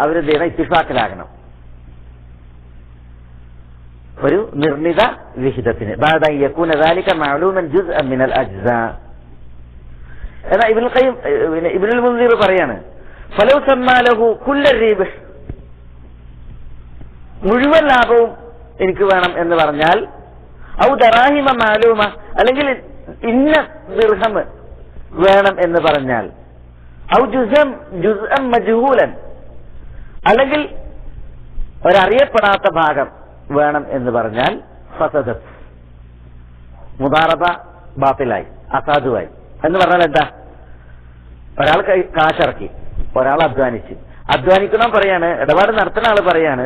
അവരെന്ത് ചെയ്യണം? ഇത്തിഫാക്കിലാകണം ഒരു നിർണിത വിഹിതത്തിന്. ബഅദ യകൂന ദാലിക മഅലൂമൻ ജുസ്അൻ മിനൽ അജ്സാ. എന്നാ ഇബ്നുൽ മുൻസിർ പറയാണ്, ഫലൗ സമ്മാ ലഹു കുല്ല റീബ്, മുഴുവൻ ലാഭവും എനിക്ക് വേണം എന്ന് പറഞ്ഞാൽ, ഔ ദറാഹിമ മാലൂമ, അല്ലെങ്കിൽ ഇന്ന ദിർഹം വേണം എന്ന് പറഞ്ഞാൽ, ഔ ജുസ്അൻ മജ്ഹൂലൻ, അല്ലെങ്കിൽ ഒരറിയപ്പെടാത്ത ഭാഗം വേണം എന്ന് പറഞ്ഞാൽ, ഫസദത്, മുദാറബ ബാത്തിലായി, അസാധുവായി. എന്ന് പറഞ്ഞാൽ എന്താ? ഒരാൾ കാശിറക്കി, ഒരാൾ അധ്വാനിക്കണം പറയാണ്, ഇടപാട് നടത്തുന്ന ആള് പറയാണ്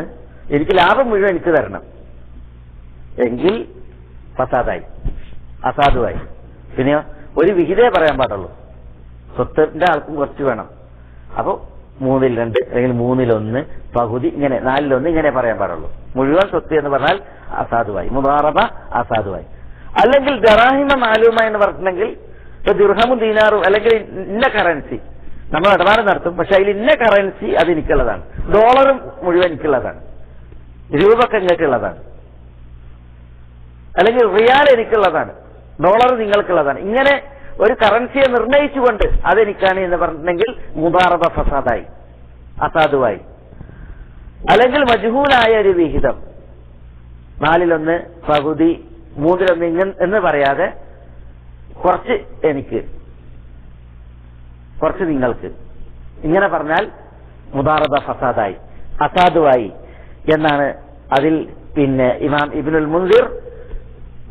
എനിക്ക് ലാഭം മുഴുവൻ എനിക്ക് തരണം, എങ്കിൽ ഫസാദായി, അസാധുവായി. പിന്നെയോ ഒരു വിഹിതേ പറയാൻ പാടുള്ളൂ, സ്വത്തിന്റെ ആൾക്കും കുറച്ച് വേണം. അപ്പോ 2/3 അല്ലെങ്കിൽ 1/3 പകുതി, ഇങ്ങനെ 4/1 ഇങ്ങനെ പറയാൻ പാടുള്ളൂ. മുഴുവൻ സ്വത്ത് എന്ന് പറഞ്ഞാൽ അസാധുവായി, മുദാറബ അസാധുവായി. അല്ലെങ്കിൽ ദറാഹിമ മാലൂമ എന്ന് പറഞ്ഞിട്ടുണ്ടെങ്കിൽ ഇപ്പൊ ദിർഹമും ദീനാറും അല്ലെങ്കിൽ ഇന്ന കറൻസി നമ്മൾ ഇടപാട് നടത്തും, പക്ഷെ അതിൽ ഇന്ന കറൻസി അത് എനിക്കുള്ളതാണ്, ഡോളറും മുഴുവൻ എനിക്കുള്ളതാണ്, രൂപക്ക് നിങ്ങൾക്കുള്ളതാണ്, അല്ലെങ്കിൽ റിയാൽ എനിക്കുള്ളതാണ്, ഡോളർ നിങ്ങൾക്കുള്ളതാണ്. ഇങ്ങനെ ഒരു കറൻസിയെ നിർണയിച്ചുകൊണ്ട് അതെനിക്കാണ് എന്ന് പറഞ്ഞിട്ടുണ്ടെങ്കിൽ മുദാറബ ഫസാദായി, അസാധുവായി. അല്ലെങ്കിൽ മജ്ഹൂലായ ഒരു വിഹിതം, 4/1 പകുതി, 3/1 എന്ന് പറയാതെ കുറച്ച് എനിക്ക്, കുറച്ച് നിങ്ങൾക്ക്, ഇങ്ങനെ പറഞ്ഞാൽ മുദാറബ ഫസാദായി, അസാധുവായി എന്നാണ് അതിൽ പിന്നെ ഇമാം ഇബ്നുൽ മുൻസിർ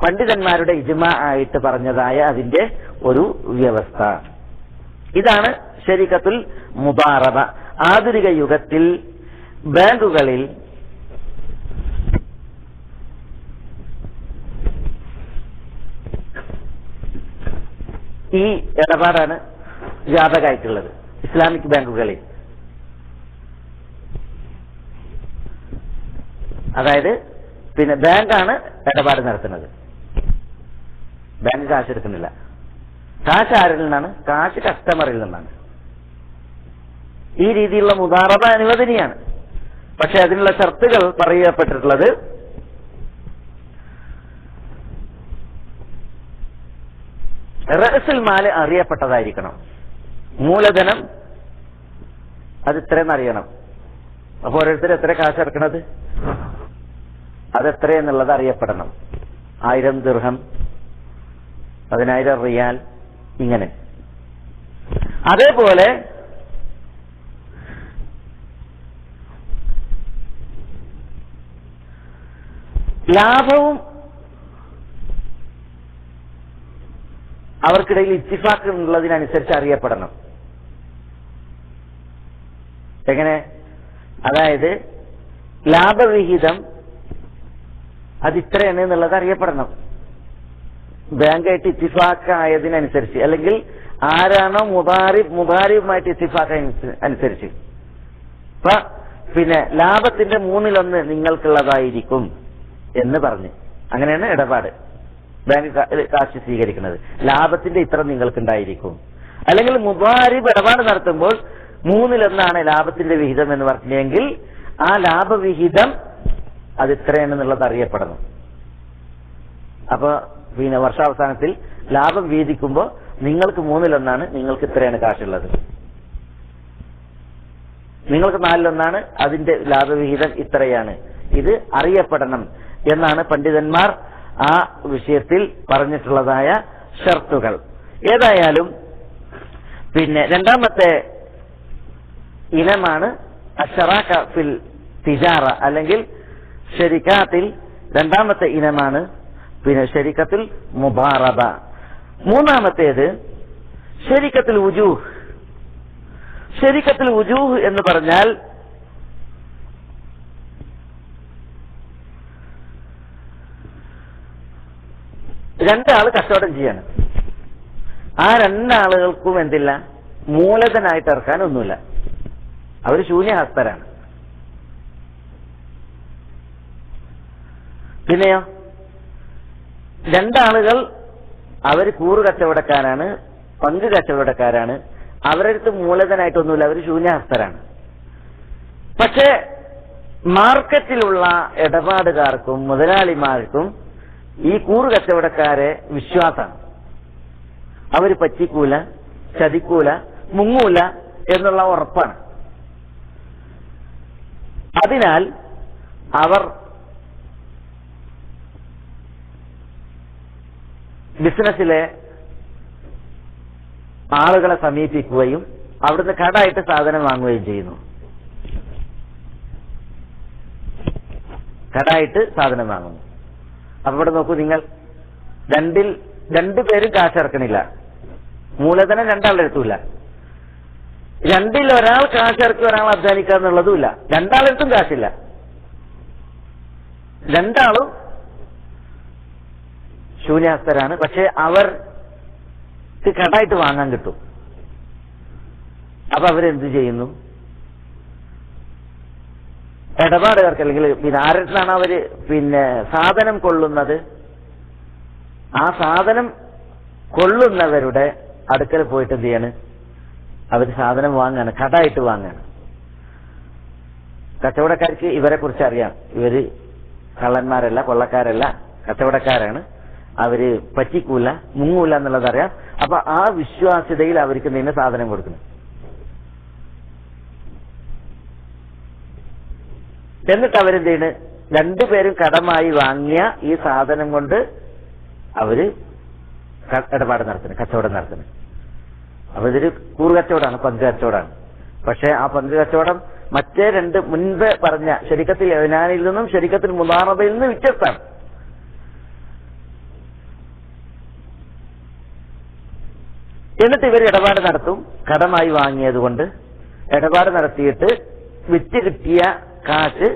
പണ്ഡിതന്മാരുടെ ഇജ്മാ ആയിട്ട് പറഞ്ഞതായ അതിന്റെ ഒരു വ്യവസ്ഥ. ഇതാണ് ശരീഅത്തുൽ മുദാറബ. ആധുനിക യുഗത്തിൽ ബാങ്കുകളിൽ ഈ ഇടപാടാണ് വ്യാപകമായിട്ടുള്ളത്. ഇസ്ലാമിക് ബാങ്കുകളിൽ, അതായത് പിന്നെ ബാങ്കാണ് ഇടപാട് നടത്തുന്നത്, ബാങ്ക് കാശ് എടുക്കുന്നില്ല. കാശ് ആരിൽ നിന്നാണ്? കാശ് കസ്റ്റമറിൽ നിന്നാണ്. ഈ രീതിയിലുള്ള മുദാറബ അനുവദനീയാണ്. പക്ഷെ അതിനുള്ള ഷർത്തുകൾ പറയപ്പെട്ടിട്ടുള്ളത് റഅസുൽ മാല് അറിയപ്പെട്ടതായിരിക്കണം, മൂലധനം അത് ഇത്രയെന്ന് അറിയണം. അപ്പൊ ഓരോരുത്തർ എത്ര കാശ് ഇറക്കണത് അതെത്രയെന്നുള്ളത് അറിയപ്പെടണം. 1000 ദിർഹം, 10,000 റിയാൽ, ഇങ്ങനെ. അതേപോലെ ലാഭവും അവർക്കിടയിൽ ഇത്തിഫാക്ക് ഉള്ളതിനനുസരിച്ച് അറിയപ്പെടണം. എങ്ങനെ? അതായത് ലാഭവിഹിതം അതിത്രയാണ് എന്നുള്ളത് അറിയപ്പെടണം, ബാങ്കായിട്ട് ഇത്തിഫാക്ക് ആയതിനനുസരിച്ച്, അല്ലെങ്കിൽ ആരാണോ മുദാരിബുമായിട്ട് ഇത്തിഫാക്ക് അനുസരിച്ച്. അപ്പൊ പിന്നെ ലാഭത്തിന്റെ 1/3 നിങ്ങൾക്കുള്ളതായിരിക്കും എന്ന് പറഞ്ഞ്, അങ്ങനെയാണ് ഇടപാട്. ബാങ്ക് കാശ് സ്വീകരിക്കുന്നത്, ലാഭത്തിന്റെ ഇത്ര നിങ്ങൾക്കുണ്ടായിരിക്കും. അല്ലെങ്കിൽ മുദാരിബ് ഇടപാട് നടത്തുമ്പോൾ 1/3 ലാഭത്തിന്റെ വിഹിതം എന്ന് പറഞ്ഞെങ്കിൽ ആ ലാഭവിഹിതം അത് ഇത്രയാണെന്നുള്ളത് അറിയപ്പെടണം. അപ്പൊ പിന്നെ വർഷാവസാനത്തിൽ ലാഭം വീതിക്കുമ്പോൾ നിങ്ങൾക്ക് 1/3 നിങ്ങൾക്ക് ഇത്രയാണ് കാശുള്ളത്, നിങ്ങൾക്ക് 4/1 അതിന്റെ ലാഭവിഹിതം ഇത്രയാണ്. ഇത് അറിയപ്പെടണം എന്നാണ് പണ്ഡിതന്മാർ ആ വിഷയത്തിൽ പറഞ്ഞിട്ടുള്ളതായ ഷർത്തുകൾ. ഏതായാലും പിന്നെ രണ്ടാമത്തെ ഇനമാണ് അശ്ശറാക ഫിൽ തിജാറ, അല്ലെങ്കിൽ ശരിക്കാത്തിൽ രണ്ടാമത്തെ ഇനമാണ് പിന്നെ ശരിക്കത്തുൽ മുദാറബ. മൂന്നാമത്തേത് ശരിക്കത്തുൽ വുജൂഹ്. ശരിക്കത്തുൽ വുജൂഹ് എന്ന് പറഞ്ഞാൽ രണ്ടാള് കച്ചവടം ചെയ്യാണ്, ആ രണ്ടാളുകൾക്കും എന്തില്ല, മൂലധനായിട്ട് ഇറക്കാൻ ഒന്നുമില്ല, അവർ ശൂന്യഹസ്തരാണ്. പിന്നെയോ രണ്ടാളുകൾ അവർ കൂറ് കച്ചവടക്കാരാണ്, പങ്ക് കച്ചവടക്കാരാണ്, അവരടുത്ത് മൂലധനായിട്ടൊന്നുമില്ല, അവർ ശൂന്യഹസ്തരാണ്. പക്ഷേ മാർക്കറ്റിലുള്ള ഇടപാടുകാർക്കും മുതലാളിമാർക്കും ഈ കൂറുകച്ചവടക്കാരെ വിശ്വാസമാണ്. അവർ പറ്റിക്കൂല, ചതിക്കൂല, മുങ്ങൂല എന്നുള്ള ഉറപ്പാണ്. അതിനാൽ അവർ ബിസിനസ്സിലെ ആളുകളെ സമീപിക്കുകയും അവിടുന്ന് കടായിട്ട് സാധനം വാങ്ങുകയും ചെയ്യുന്നു. കടായിട്ട് സാധനം വാങ്ങുന്നു. അപ്പൊ ഇവിടെ നോക്കൂ, നിങ്ങൾ രണ്ടുപേരും കാശിറക്കണില്ല, മൂലധനം രണ്ടാളെടുത്തുമില്ല. രണ്ടിൽ ഒരാൾ കാശിറക്കി ഒരാൾ അധ്വാനിക്കുക എന്നുള്ളതുമില്ല. രണ്ടാളെടുത്തും കാശില്ല, രണ്ടാളും ശൂന്യഹസ്തരാണ്. പക്ഷെ അവർക്ക് കടായിട്ട് വാങ്ങാൻ കിട്ടും. അപ്പൊ അവരെന്ത് ചെയ്യുന്നു? ഇടപാടുകാർക്ക് അല്ലെങ്കിൽ ആരിൽ നിന്നാണ് അവര് സാധനം കൊള്ളുന്നത്, ആ സാധനം കൊള്ളുന്നവരുടെ അടുക്കൽ പോയിട്ട് എന്ത് ചെയ്യാണ്? അവര് സാധനം വാങ്ങാണ്, കടായിട്ട് വാങ്ങാണ്. കച്ചവടക്കാർക്ക് ഇവരെ കുറിച്ച് അറിയാം. ഇവര് കള്ളന്മാരല്ല, കൊള്ളക്കാരല്ല, കച്ചവടക്കാരാണ്. അവര് പറ്റിക്കൂല, മുങ്ങൂല എന്നുള്ളത് അറിയാം. അപ്പൊ ആ വിശ്വാസ്യതയിൽ അവർക്ക് നിന്ന് സാധനം കൊടുക്കുന്നു. എന്നിട്ട് അവരെന്ത് ചെയ്യണ്? രണ്ടുപേരും കടമായി വാങ്ങിയ ഈ സാധനം കൊണ്ട് അവര് ഇടപാട് നടത്തുന്നു, കച്ചവടം നടത്തുന്നു. അപ്പൊ ഇതൊരു കൂറുകച്ചവടമാണ്, പങ്ക് കച്ചവടമാണ്. പക്ഷെ ആ പങ്ക് കച്ചവടം മറ്റേ രണ്ട് മുൻപ് പറഞ്ഞ ശരീക്കത്തിൽ എവനാനിൽ നിന്നും ശരീക്കത്തിൽ മുദാറബയിൽ നിന്നും വ്യത്യസ്തമാണ്. എന്നിട്ട് ഇവർ ഇടപാട് നടത്തും. കടമായി വാങ്ങിയതുകൊണ്ട് ഇടപാട് നടത്തിയിട്ട് വിറ്റ് കിട്ടിയ കാശ്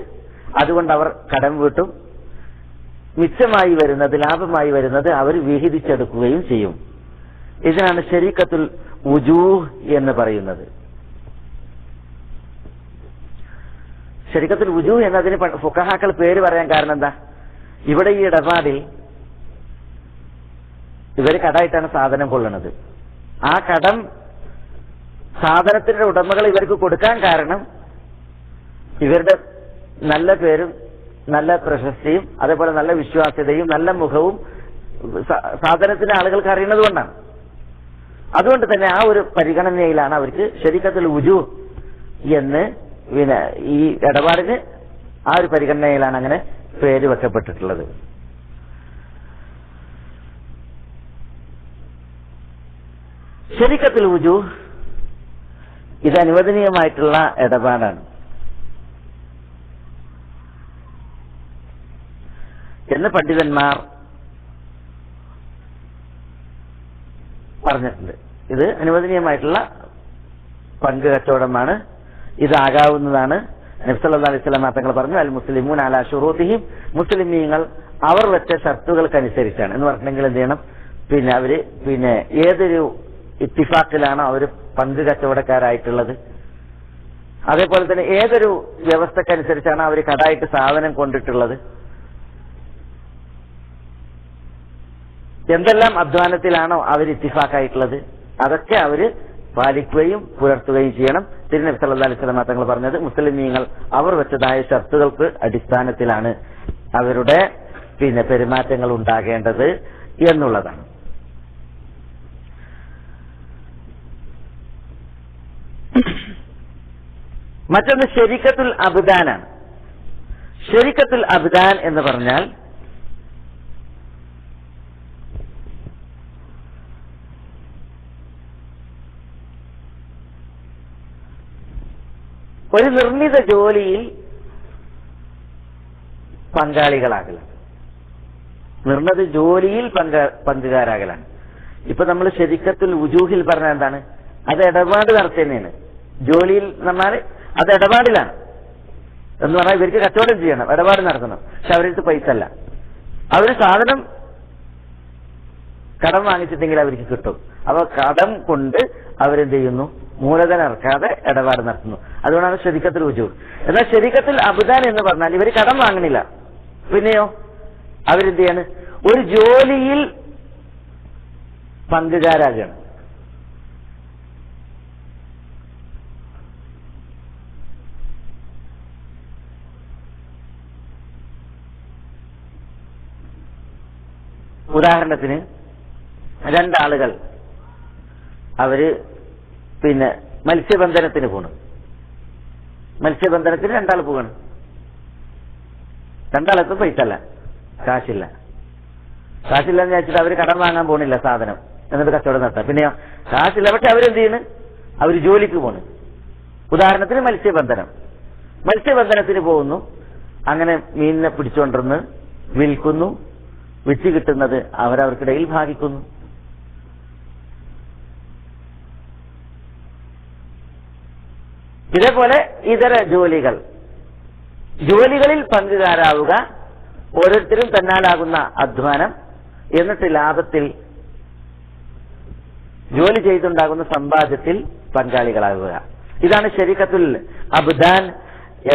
അതുകൊണ്ട് അവർ കടം വീട്ടും. മിച്ചമായി വരുന്നത്, ലാഭമായി വരുന്നത് അവർ വിഹിതിച്ചെടുക്കുകയും ചെയ്യും. ഇതിനാണ് ശരീക്കത്തുൽ വുജൂഹ് എന്ന് പറയുന്നത്. ശരീക്കത്തുൽ വുജൂഹ് എന്നതിന് ഫുഖഹാക്കൾ പേര് പറയാൻ കാരണം എന്താ? ഇവിടെ ഈ ഇടപാടിൽ ഇവർ കടായിട്ടാണ് സാധനം കൊള്ളുന്നത്. ആ കടം സാധനത്തിന്റെ ഉടമകൾ ഇവർക്ക് കൊടുക്കാൻ കാരണം ഇവരുടെ നല്ല പേരും നല്ല പ്രശസ്തിയും അതേപോലെ നല്ല വിശ്വാസ്യതയും നല്ല മുഖവും സാധനത്തിന്റെ ആളുകൾക്ക് അറിയുന്നത് കൊണ്ടാണ്. അതുകൊണ്ട് തന്നെ ആ ഒരു പരിഗണനയിലാണ് അവർക്ക് ശരീക്കത്തുൽ വുജൂഹ് എന്ന് ഈ ഇടപാടിന് ആ ഒരു പരിഗണനയിലാണ് അങ്ങനെ പേര് വെക്കപ്പെട്ടിട്ടുള്ളത്. ശരീക്കത്തുൽ വുജൂഹ് ഇത് അനുവദനീയമായിട്ടുള്ള ഇടപാടാണ് എന്ന് പണ്ഡിതന്മാർ പറഞ്ഞിട്ടുണ്ട്. ഇത് അനുവദനീയമായിട്ടുള്ള പങ്ക് കച്ചവടമാണ്, ഇതാകാവുന്നതാണ്. നബി സല്ലല്ലാഹു അലൈഹി വസല്ലം തങ്ങൾ പറഞ്ഞു, അൽ മുസ്ലിമൂന അലാ ശുറൂതിഹിം, മുസ്ലിമീങ്ങൾ അവർ വെച്ച ഷർത്തുകൾക്കനുസരിച്ചാണ്. എന്ന് പറഞ്ഞിട്ടുണ്ടെങ്കിൽ എന്ത് ചെയ്യണം? അവര് ഏതൊരു ഇത്തിഫാക്കിലാണോ അവര് പങ്ക് കച്ചവടക്കാരായിട്ടുള്ളത്, അതേപോലെ തന്നെ ഏതൊരു വ്യവസ്ഥക്കനുസരിച്ചാണ് അവർ കടായിട്ട് സാധനം കൊണ്ടിട്ടുള്ളത്, എന്തെല്ലാം അധ്വാനത്തിലാണോ അവർ ഇത്തിഫാക്കായിട്ടുള്ളത്, അതൊക്കെ അവര് പാലിക്കുകയും പുലർത്തുകയും ചെയ്യണം. തിരുനബി സല്ലല്ലാഹു അലൈഹി വസല്ലം തങ്ങൾ പറഞ്ഞത് മുസ്ലിമീങ്ങൾ അവർ വെച്ചതായ ഷർത്തുകൾക്ക് അടിസ്ഥാനത്തിലാണ് അവരുടെ പെരുമാറ്റങ്ങൾ ഉണ്ടാകേണ്ടത് എന്നുള്ളതാണ്. മറ്റൊന്ന് ശരീക്കത്തുൽ അബ്ദാനാണ്. ശരീക്കത്തുൽ അബ്ദാൻ എന്ന് പറഞ്ഞാൽ ഒരു നിർമ്മിത ജോലിയിൽ പങ്കാളികളാകലാണ്, നിർമ്മിത ജോലിയിൽ പങ്കുകാരാകലാണ്. ഇപ്പൊ നമ്മൾ ശരീക്കത്തുൽ വുജൂഹിൽ പറഞ്ഞ എന്താണ്? അത് ഇടപാട് നടത്തുന്നതാണ്. ജോലിയിൽ പറഞ്ഞാൽ അത് ഇടപാടിലാണ് എന്ന് പറഞ്ഞാൽ ഇവർക്ക് കച്ചവടം ചെയ്യണം, ഇടപാട് നടത്തണം. പക്ഷെ അവർക്ക് പൈസ അല്ല, അവര് സാധനം കടം വാങ്ങിച്ചിട്ടെങ്കിൽ അവർക്ക് കിട്ടും. അപ്പൊ കടം കൊണ്ട് അവരെന്ത് ചെയ്യുന്നു? മൂലധനം ഇറക്കാതെ ഇടപാട് നടത്തുന്നു. അതുകൊണ്ടാണ് ശരീക്കത്തുൽ വുജൂഹ്. എന്നാൽ ശരീക്കത്തുൽ അബ്ദാൻ എന്ന് പറഞ്ഞാൽ ഇവർ കടം വാങ്ങണില്ല, പിന്നെയോ അവരെന്ത് ചെയ്യാണ്? ഒരു ജോലിയിൽ പങ്കുകാരാകണം. ഉദാഹരണത്തിന് രണ്ടാളുകൾ അവര് പിന്നെ മത്സ്യബന്ധനത്തിന് പോണു. മത്സ്യബന്ധനത്തിന് രണ്ടാൾ പോവാണ്. രണ്ടാളത്തും പൈസ അല്ല, കാശില്ല. കാശില്ലെന്ന് വിചാരിച്ചിട്ട് അവര് കടം വാങ്ങാൻ പോണില്ല സാധനം, എന്നിട്ട് കച്ചവടം നടത്താം. പിന്നെയോ കാശില്ല, പക്ഷെ അവരെന്ത് ചെയ്യുന്നു? അവര് ജോലിക്ക് പോണു. ഉദാഹരണത്തിന് മത്സ്യബന്ധനത്തിന് പോകുന്നു. അങ്ങനെ മീനിനെ പിടിച്ചുകൊണ്ടിരുന്ന് വിൽക്കുന്നു. വിറ്റ് കിട്ടുന്നത് അവരവർക്കിടയിൽ ഭാഗിക്കുന്നു. ഇതേപോലെ ഇതര ജോലികളിൽ പങ്കുകാരാവുക, ഓരോരുത്തരും തന്നാലാകുന്ന അധ്വാനം, എന്നിട്ട് ലാഭത്തിൽ ജോലി ചെയ്തുണ്ടാകുന്ന സമ്പാദ്യത്തിൽ പങ്കാളികളാകുക. ഇതാണ് ശരീഅത്തുൽ അബ്ദാൻ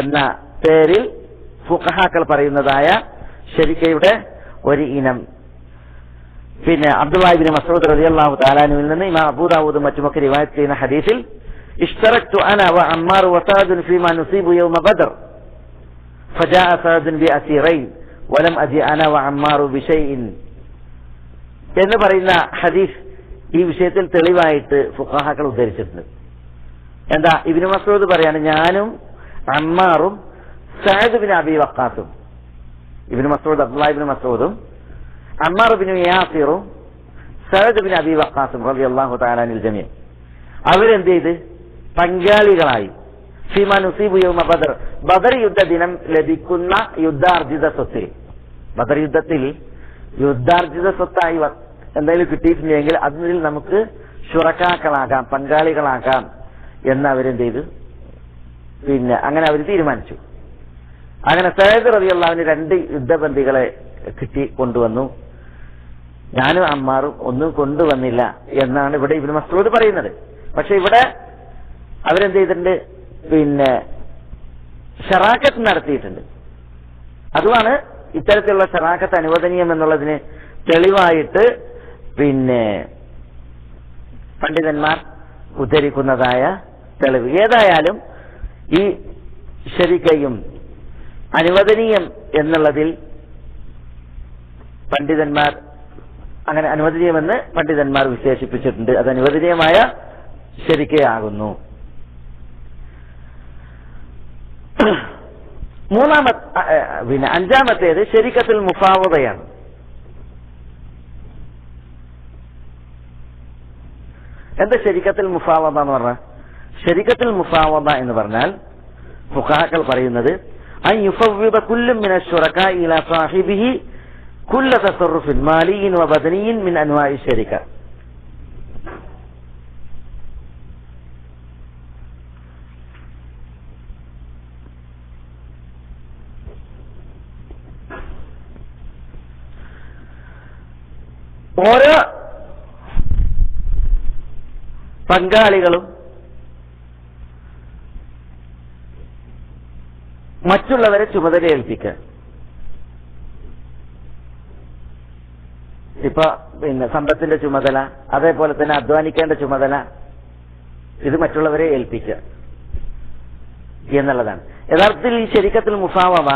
എന്ന പേരിൽ ഫുഖഹാക്കൾ പറയുന്നതായ ശരീഅയുടെ ഒരു ഇനം. പിന്നെ അബ്ദുല്ലാഹി ഇബ്നു മസ്ഊദ് റളിയല്ലാഹു തആല അൻഹുവിൽ നിന്ന് ഇമാം അബൂ ദാവൂദും മറ്റുമൊക്കെ റിവായത്ത് ചെയ്യുന്ന ഹദീസിൽ ഇഷ്തറക്തു അന വഅമ്മാർ വസഅദ് ഫീമാ നുസീബു യൗമ ബദർ ഫജാഅ സഅദ് ബിഅസീറൈൻ വലം അജി അന വഅമ്മാർ ബിശൈഇൻ എന്ന് പറയുന്ന ഹദീസ് ഈ വിഷയത്തിൽ തെളിവായിട്ട് ഫുഖഹാക്കൾ ഉദ്ധരിച്ചിട്ടുണ്ട്. എന്താ? ഇബ്നു മസ്ഊദ് പറയാണ്, ഞാനും അമ്മാറും സഅദ് ബിൻ അബി വഖാസും, ഇബ്നു മസ്ഊദ് അബ്ദുല്ലാഹി ഇബ്നു മസ്ഊദും അമ്മാർ ബിൻ യാസിറും സഅദ് ബിൻ അബി വഖാസും റളിയല്ലാഹു തആല അനിൽ ജമീഅ അവരെന്ത് ചെയ്ത് പങ്കാളികളായി ഫീമാ നുസീബു യൗമ ബദർ, ബദർ യുദ്ധ ദിനം ലഭിക്കുന്ന യുദ്ധാർജിത സ്വത്തിൽ. ബദർ യുദ്ധത്തിൽ യുദ്ധാർജിത സ്വത്തായി എന്തെങ്കിലും കിട്ടിയിട്ടുണ്ടെങ്കിൽ അതിൽ നമുക്ക് ശുറക്കാക്കളാകാം, പങ്കാളികളാകാം എന്ന് അവരെന്ത് ചെയ്തു? പിന്നെ അങ്ങനെ അവർ തീരുമാനിച്ചു. അങ്ങനെ സഅദ് റളിയല്ലാഹു അൻഹു 2 യുദ്ധബന്ദികളെ കിട്ടി കൊണ്ടുവന്നു. ഞാനും അമ്മാറും ഒന്നും കൊണ്ടുവന്നില്ല എന്നാണ് ഇവിടെ ഇബ്നു മസ്ഊദ് പറയുന്നത്. പക്ഷെ ഇവിടെ അവരെന്ത് ചെയ്തിട്ടുണ്ട്? പിന്നെ ശറാക്കത്ത് നടത്തിയിട്ടുണ്ട്. അതുമാണ് ഇത്തരത്തിലുള്ള ശറാക്കത്ത് അനുവദനീയം എന്നുള്ളതിന് തെളിവായിട്ട് പിന്നെ പണ്ഡിതന്മാർ ഉദ്ധരിക്കുന്നതായ തെളിവ്. ഏതായാലും ഈ ശരീഅയും അനുവദനീയം എന്നുള്ളതിൽ പണ്ഡിതന്മാർ അങ്ങനെ അനുവദനീയമെന്ന് പണ്ഡിതന്മാർ വിശേഷിപ്പിച്ചിട്ടുണ്ട്. അത് അനുവദനീയമായ ശരീഅയാകുന്നു. അഞ്ചാമത്തേത് ശരീഅത്തുൽ മുഫാവദയാണ്. എന്താ ശരീഅത്തുൽ മുഫാവദ എന്ന് പറഞ്ഞാൽ? ശരീഅത്തുൽ മുഫാവദ എന്ന് പറഞ്ഞാൽ ഫുഖഹാക്കൾ പറയുന്നത് അൻ യുഫവ്വിദ കുല്ലു മിനശ് ശുറകാഇ ഇലാ സാഹിബിഹി കുല്ല തസറുഫിൻ മാലിയിൻ വബദനിയിൻ മിൻ അൻവാഇ ശരീഅ. ഓരോ പങ്കാളികളും മറ്റുള്ളവരെ ചുമതല ഏൽപ്പിക്കുക. ഇപ്പൊ പിന്നെ സമ്പത്തിന്റെ ചുമതല, അതേപോലെ തന്നെ അധ്വാനിക്കേണ്ട ചുമതല, ഇത് മറ്റുള്ളവരെ ഏൽപ്പിക്കുക എന്നുള്ളതാണ്. യഥാർത്ഥത്തിൽ ഈ ശരീഅത്തുൽ മുഫാവദ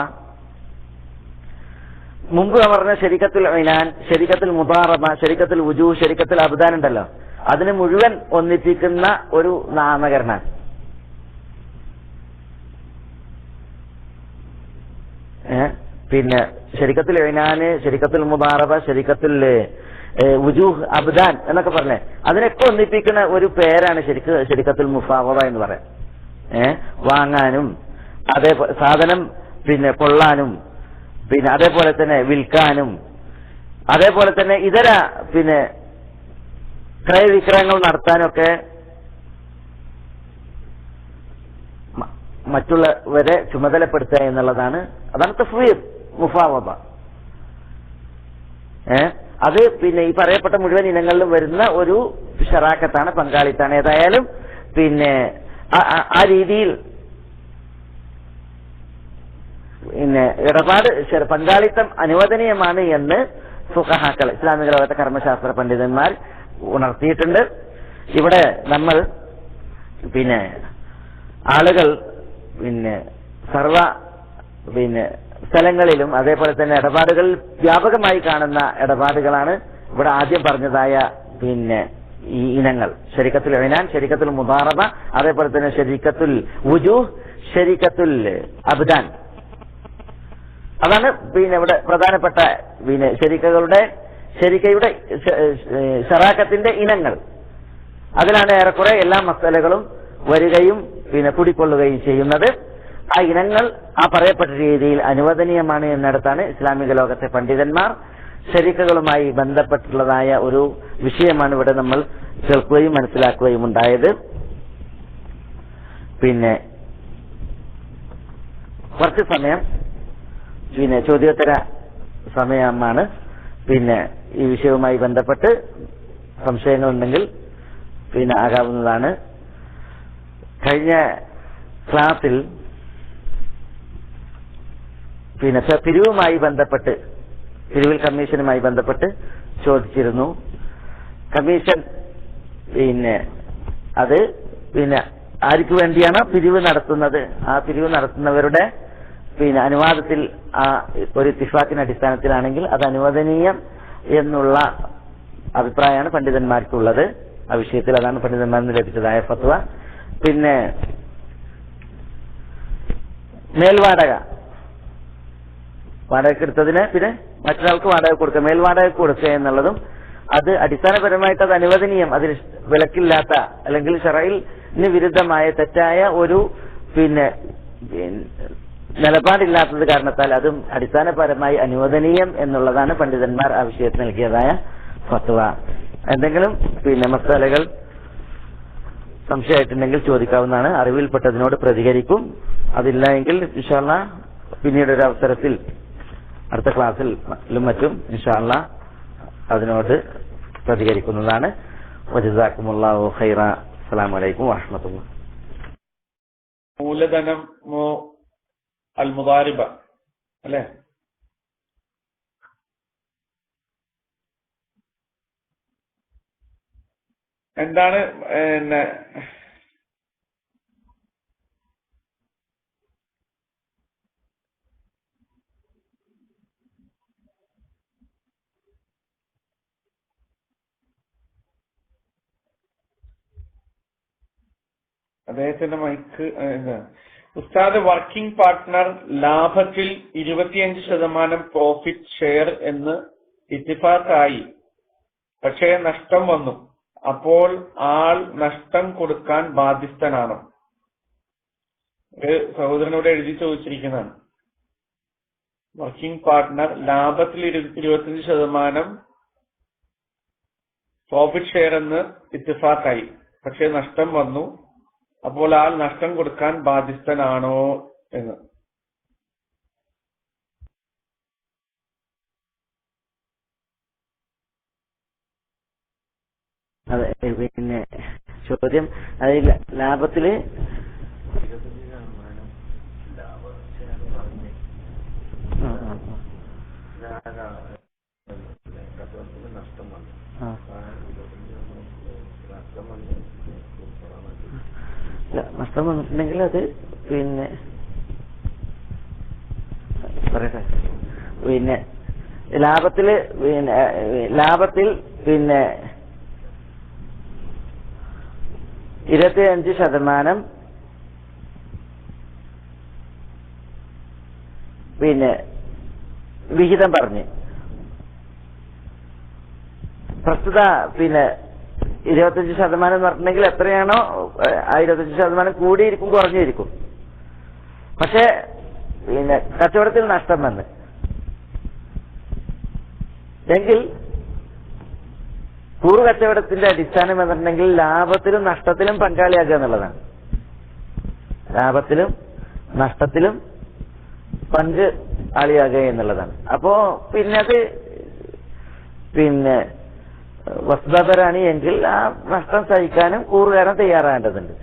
മുമ്പ് പറഞ്ഞ ശരീഅത്തുൽ ഇനാൻ, ശരീഅത്തുൽ മുദാറബ, ശരീഅത്തുൽ വുജൂഹ്, ശരീഅത്തുൽ അബ്ദാൻ ഉണ്ടല്ലോ, അതിന് മുഴുവൻ ഒന്നിപ്പിക്കുന്ന ഒരു നാമകരണമാണ്. പിന്നെ ശരീഅത്തുൽ ഇനാന്, ശരീഅത്തുൽ മുദാറബ, ശരീഅത്തുൽ വുജൂഹ്, അബ്ദാൻ എന്നൊക്കെ പറഞ്ഞേ, അതിനൊക്കെ ഒന്നിപ്പിക്കുന്ന ഒരു പേരാണ് ശരീഅത്തുൽ മുഫാവദ എന്ന് പറയാം. വാങ്ങാനും അതേ സാധനം പിന്നെ കൊള്ളാനും പിന്നെ അതേപോലെ തന്നെ വിൽക്കാനും അതേപോലെ തന്നെ ഇതര പിന്നെ ക്രയവിക്രയങ്ങൾ നടത്താനൊക്കെ മറ്റുള്ളവരെ ചുമതലപ്പെടുത്തുക എന്നുള്ളതാണ്. അതാണ് തഫ്വീദ് മുഫാവദ. അത് പിന്നെ ഈ പറയപ്പെട്ട മുഴുവൻ ഇനങ്ങളിലും വരുന്ന ഒരു ശറാക്കത്താണ്, പങ്കാളിത്താണ്. ഏതായാലും പിന്നെ ആ രീതിയിൽ പിന്നെ ഇടപാട് പങ്കാളിത്തം അനുവദനീയമാണ് എന്ന് ഫുഖഹാക്കൾ, ഇസ്ലാമിക ലോകത്തെ കർമ്മശാസ്ത്ര പണ്ഡിതന്മാർ ഉണർത്തിയിട്ടുണ്ട്. ഇവിടെ നമ്മൾ പിന്നെ ആളുകൾ പിന്നെ സർവ പിന്നെ സ്ഥലങ്ങളിലും അതേപോലെ തന്നെ ഇടപാടുകൾ വ്യാപകമായി കാണുന്ന ഇടപാടുകളാണ് ഇവിടെ ആദ്യം പറഞ്ഞതായ പിന്നെ ഈ ഇനങ്ങൾ. ശരീക്കത്തുൽ ഇനാൻ, ശരീക്കത്തുൽ മുദാറബ, അതേപോലെ തന്നെ ശരീക്കത്തുൽ വുജൂഹ്, ശരീക്കത്തുൽ അബ്ദാൻ. അതാണ് പിന്നെ ഇവിടെ പ്രധാനപ്പെട്ട പിന്നെ ശരീക്കയുടെ ശറാക്കത്തിന്റെ ഇനങ്ങൾ. അതിലാണ് ഏറെക്കുറെ എല്ലാ മസലകളും വരികയും പിന്നെ കുടിക്കൊള്ളുകയും ചെയ്യുന്നത്. ആ ഇനങ്ങൾ ആ പറയപ്പെട്ട രീതിയിൽ അനുവദനീയമാണ് എന്നിടത്താണ് ഇസ്ലാമിക ലോകത്തെ പണ്ഡിതന്മാർ ശരീക്കകളുമായി ബന്ധപ്പെട്ടുള്ളതായ ഒരു വിഷയമാണ് ഇവിടെ നമ്മൾ കേൾക്കുകയും മനസ്സിലാക്കുകയും ഉണ്ടായത്. പിന്നെ കുറച്ച് സമയം പിന്നെ ചോദ്യോത്തര സമയമാണ്. പിന്നെ ഈ വിഷയവുമായി ബന്ധപ്പെട്ട് സംശയങ്ങളുണ്ടെങ്കിൽ പിന്നെ ആകാവുന്നതാണ്. കഴിഞ്ഞ ക്ലാസ്സിൽ പിന്നെ പിരിവുമായി ബന്ധപ്പെട്ട്, പിരിവിൽ കമ്മീഷനുമായി ബന്ധപ്പെട്ട് ചോദിച്ചിരുന്നു. കമ്മീഷൻ പിന്നെ അത് പിന്നെ ആർക്ക് വേണ്ടിയാണ് പിരിവ് നടത്തുന്നത്? ആ പിരിവ് നടത്തുന്നവരുടെ പിന്നെ അനുവാദത്തിൽ ആ ഒരു ഇത്തിഫാക്കിന്റെ അടിസ്ഥാനത്തിലാണെങ്കിൽ അത് അനുവദനീയം എന്നുള്ള അഭിപ്രായമാണ് പണ്ഡിതന്മാർക്കുള്ളത്. ആ വിഷയത്തിൽ അതാണ് പണ്ഡിതന്മാരിൽ നിന്ന് ലഭിച്ചതായ ഫത്വ. പിന്നെ മേൽവാടക, വാടകയ്ക്കെടുത്തതിന് പിന്നെ മറ്റൊരാൾക്ക് വാടക കൊടുക്കുക, മേൽവാടക കൊടുക്കുക എന്നുള്ളതും അത് അടിസ്ഥാനപരമായിട്ട് അത് അനുവദനീയം, അതിൽ വിലക്കില്ലാത്ത അല്ലെങ്കിൽ ശറഈന് വിരുദ്ധമായ തെറ്റായ ഒരു പിന്നെ നിലപാടില്ലാത്തത് കാരണത്താൽ അതും അടിസ്ഥാനപരമായി അനുവദനീയം എന്നുള്ളതാണ് പണ്ഡിതന്മാർ ആ വിഷയത്തിൽ നൽകിയതായ ഫത്വ. എന്തെങ്കിലും പിന്നെ മസാലകൾ സംശയമായിട്ടുണ്ടെങ്കിൽ ചോദിക്കാവുന്നതാണ്. അറിവിൽപ്പെട്ടതിനോട് പ്രതികരിക്കും. അതില്ല എങ്കിൽ ഇൻഷാ അല്ലാഹ് പിന്നീട് ഒരു അവസരത്തിൽ അടുത്ത ക്ലാസ്സിലും മറ്റും ഇൻഷാ അല്ലാഹ് അതിനോട് പ്രതികരിക്കുന്നതാണ്. വജസാക്കുമുല്ലാഹു ഖൈറ. അസ്സലാമു അലൈക്കും വറഹ്മത്തുള്ളാഹി. മൂലധനം അൽ മുദാരിബ അല്ലേ? എന്താണ് അദ്ദേഹത്തിന്റെ മൈക്ക് ഉസ്താദ്, വർക്കിംഗ് പാർട്ട്ണർ ലാഭത്തിൽ 25% പ്രോഫിറ്റ് ഷെയർ എന്ന് ഇത്തിഫാഖായി, പക്ഷേ നഷ്ടം വന്നു. അപ്പോൾ ആൾ നഷ്ടം കൊടുക്കാൻ ബാധ്യസ്ഥനാണോ? ഒരു സഹോദരനോട് എഴുതി ചോദിച്ചിരിക്കുന്നതാണ്. വർക്കിംഗ് പാർട്ട്ണർ ലാഭത്തിൽ 25% പ്രോഫിറ്റ് ഷെയർ എന്ന് ഇത്തിഫാഖായി, പക്ഷേ നഷ്ടം വന്നു. അപ്പോൾ ആൾ നഷ്ടം കൊടുക്കാൻ ബാധ്യസ്ഥനാണോ എന്ന്. അതെ, പിന്നെ ചോദ്യം അതിൽ ലാഭത്തില് നഷ്ടം വന്നിട്ടുണ്ടെങ്കിൽ അത് പിന്നെ പറയട്ടെ, പിന്നെ ലാഭത്തിൽ പിന്നെ 25% പിന്നെ വിഹിതം പറഞ്ഞ് പ്രസ്തുത പിന്നെ 25% എന്ന് പറഞ്ഞിട്ടുണ്ടെങ്കിൽ എത്രയാണോ ആ 25% കൂടിയിരിക്കും കുറഞ്ഞിരിക്കും. പക്ഷെ പിന്നെ കച്ചവടത്തിൽ നഷ്ടം വന്ന് എങ്കിൽ കൂറു കച്ചവടത്തിന്റെ അടിസ്ഥാനം എന്നിട്ടുണ്ടെങ്കിൽ ലാഭത്തിലും നഷ്ടത്തിലും പങ്കാളിയാക്കുക എന്നുള്ളതാണ്. ലാഭത്തിലും നഷ്ടത്തിലും പങ്ക് ആളിയാകുക എന്നുള്ളതാണ്. അപ്പോ പിന്നെ അത് പിന്നെ വസ്തുതാപരാണ് എങ്കിൽ ആ നഷ്ടം സഹിക്കാനും കൂറുകാരൻ തയ്യാറാകേണ്ടതുണ്ട്.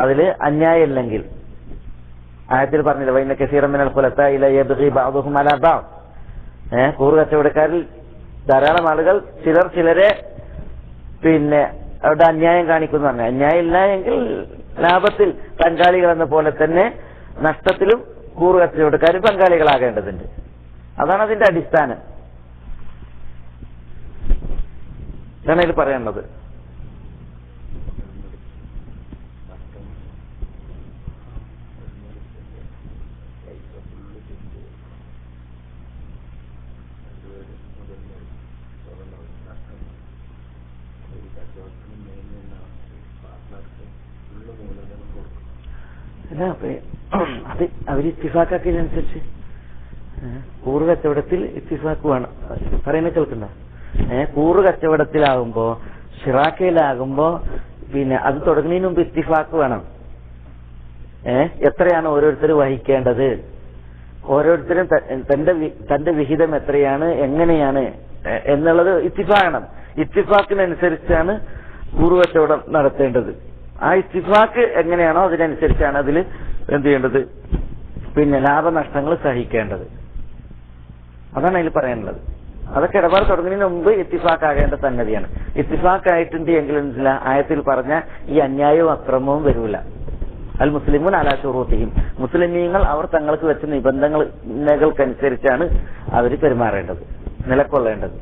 അതില് അന്യായം ഇല്ലെങ്കിൽ ആയത്തിൽ പറഞ്ഞില്ല, വൈന കസീറൻ മിനൽ ഖുലത്താഇ ലാ യബ്ഗി ബഅ്ദുഹും അലാ ബഅദ്. കൂറു കച്ചവടക്കാരിൽ ധാരാളം ആളുകൾ ചിലരെ പിന്നെ അവിടെ അന്യായം കാണിക്കുന്നു പറഞ്ഞു. അന്യായം ഇല്ല എങ്കിൽ ലാഭത്തിൽ പങ്കാളികൾ എന്ന പോലെ തന്നെ നഷ്ടത്തിലും കൂറ് കച്ചവടക്കാരും പങ്കാളികളാകേണ്ടതുണ്ട്. അതാണ് അതിന്റെ അടിസ്ഥാനം. ഇതാണ് ഇതിൽ പറയാനുള്ളത്. അത് അവർ ഇത്തിഫാക്കാക്കിയതിനനുസരിച്ച് കൂറ് കച്ചവടത്തിൽ ഇത്തിഫാക്ക് വേണം. പറയുന്നത് കേൾക്കണ്ട. കൂറ് കച്ചവടത്തിലാകുമ്പോ ഷിറാക്കയിലാകുമ്പോ പിന്നെ അത് തുടങ്ങുന്നതിന് മുമ്പ് ഇത്തിഫാക്ക് വേണം. എത്രയാണ് ഓരോരുത്തർ വഹിക്കേണ്ടത്, ഓരോരുത്തരും തന്റെ വിഹിതം എത്രയാണ്, എങ്ങനെയാണ് എന്നുള്ളത് ഇത്തിഫാക്കണം. ഇത്തിഫാക്കിനനുസരിച്ചാണ് കൂറ് കച്ചവടം നടത്തേണ്ടത്. ആ ഇത്തിഫാക്ക് എങ്ങനെയാണോ അതിനനുസരിച്ചാണ് അതിൽ എന്ത് ചെയ്യേണ്ടത്, പിന്നെ ലാഭനഷ്ടങ്ങൾ സഹിക്കേണ്ടത്. അതാണ് അതിൽ പറയാനുള്ളത്. അതൊക്കെ ഇടപാട് തുടങ്ങുന്നതിന് മുമ്പ് ഇത്തിഫാക്കാകേണ്ട സംഗതിയാണ്. ഇത്തിഫാക്കായിട്ടുണ്ട് എങ്കിൽ ആയത്തിൽ പറഞ്ഞ ഈ അന്യായവും അക്രമവും വരൂല. അൽ മുസ്ലിമൂൻ അലാ ശുറൂത്തിഹിം, മുസ്ലിമീങ്ങൾ അവർ തങ്ങൾക്ക് വെച്ച നിബന്ധനകൾക്കനുസരിച്ചാണ് അവർ പെരുമാറേണ്ടത്, നിലകൊള്ളേണ്ടത്.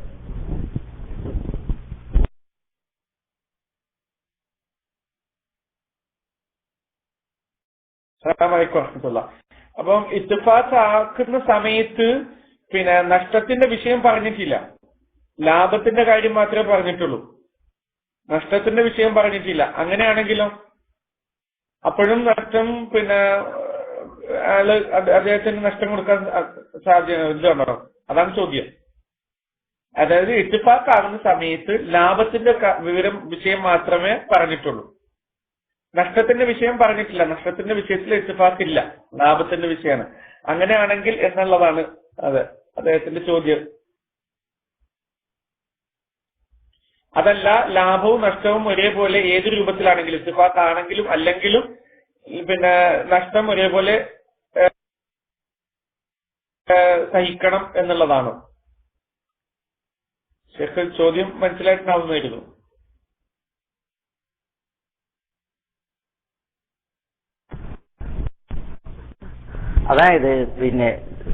അപ്പം ഇത്തിഫാഖ് ആക്കുന്ന സമയത്ത് പിന്നെ നഷ്ടത്തിന്റെ വിഷയം പറഞ്ഞിട്ടില്ല, ലാഭത്തിന്റെ കാര്യം മാത്രമേ പറഞ്ഞിട്ടുള്ളൂ, നഷ്ടത്തിന്റെ വിഷയം പറഞ്ഞിട്ടില്ല. അങ്ങനെയാണെങ്കിലോ അപ്പോഴും നഷ്ടം പിന്നെ അദ്ദേഹത്തിന് നഷ്ടം കൊടുക്കാൻ സാധ്യത ഇതുണ്ടോ? അതാണ് ചോദ്യം. അതായത് ഇത്തിഫാഖ് ആകുന്ന സമയത്ത് ലാഭത്തിന്റെ വിഷയം മാത്രമേ പറഞ്ഞിട്ടുള്ളൂ, നഷ്ടത്തിന്റെ വിഷയം പറഞ്ഞിട്ടില്ല. നഷ്ടത്തിന്റെ വിഷയത്തിൽ ഇത്തിഫാഖ് ഇല്ല, ലാഭത്തിന്റെ വിഷയമാണ്. അങ്ങനെയാണെങ്കിൽ എന്നുള്ളതാണ് അതെ അദ്ദേഹത്തിന്റെ ചോദ്യം. അതല്ല ലാഭവും നഷ്ടവും ഒരേപോലെ ഏത് രൂപത്തിലാണെങ്കിലും ഇത്തിഫാഖ് ആണെങ്കിലും അല്ലെങ്കിലും പിന്നെ നഷ്ടം ഒരേപോലെ സഹിക്കണം എന്നുള്ളതാണ്. ശേഖർ ചോദ്യം മനസ്സിലായിട്ടുണ്ടാവുന്നതായിരുന്നു. അതായത് പിന്നെ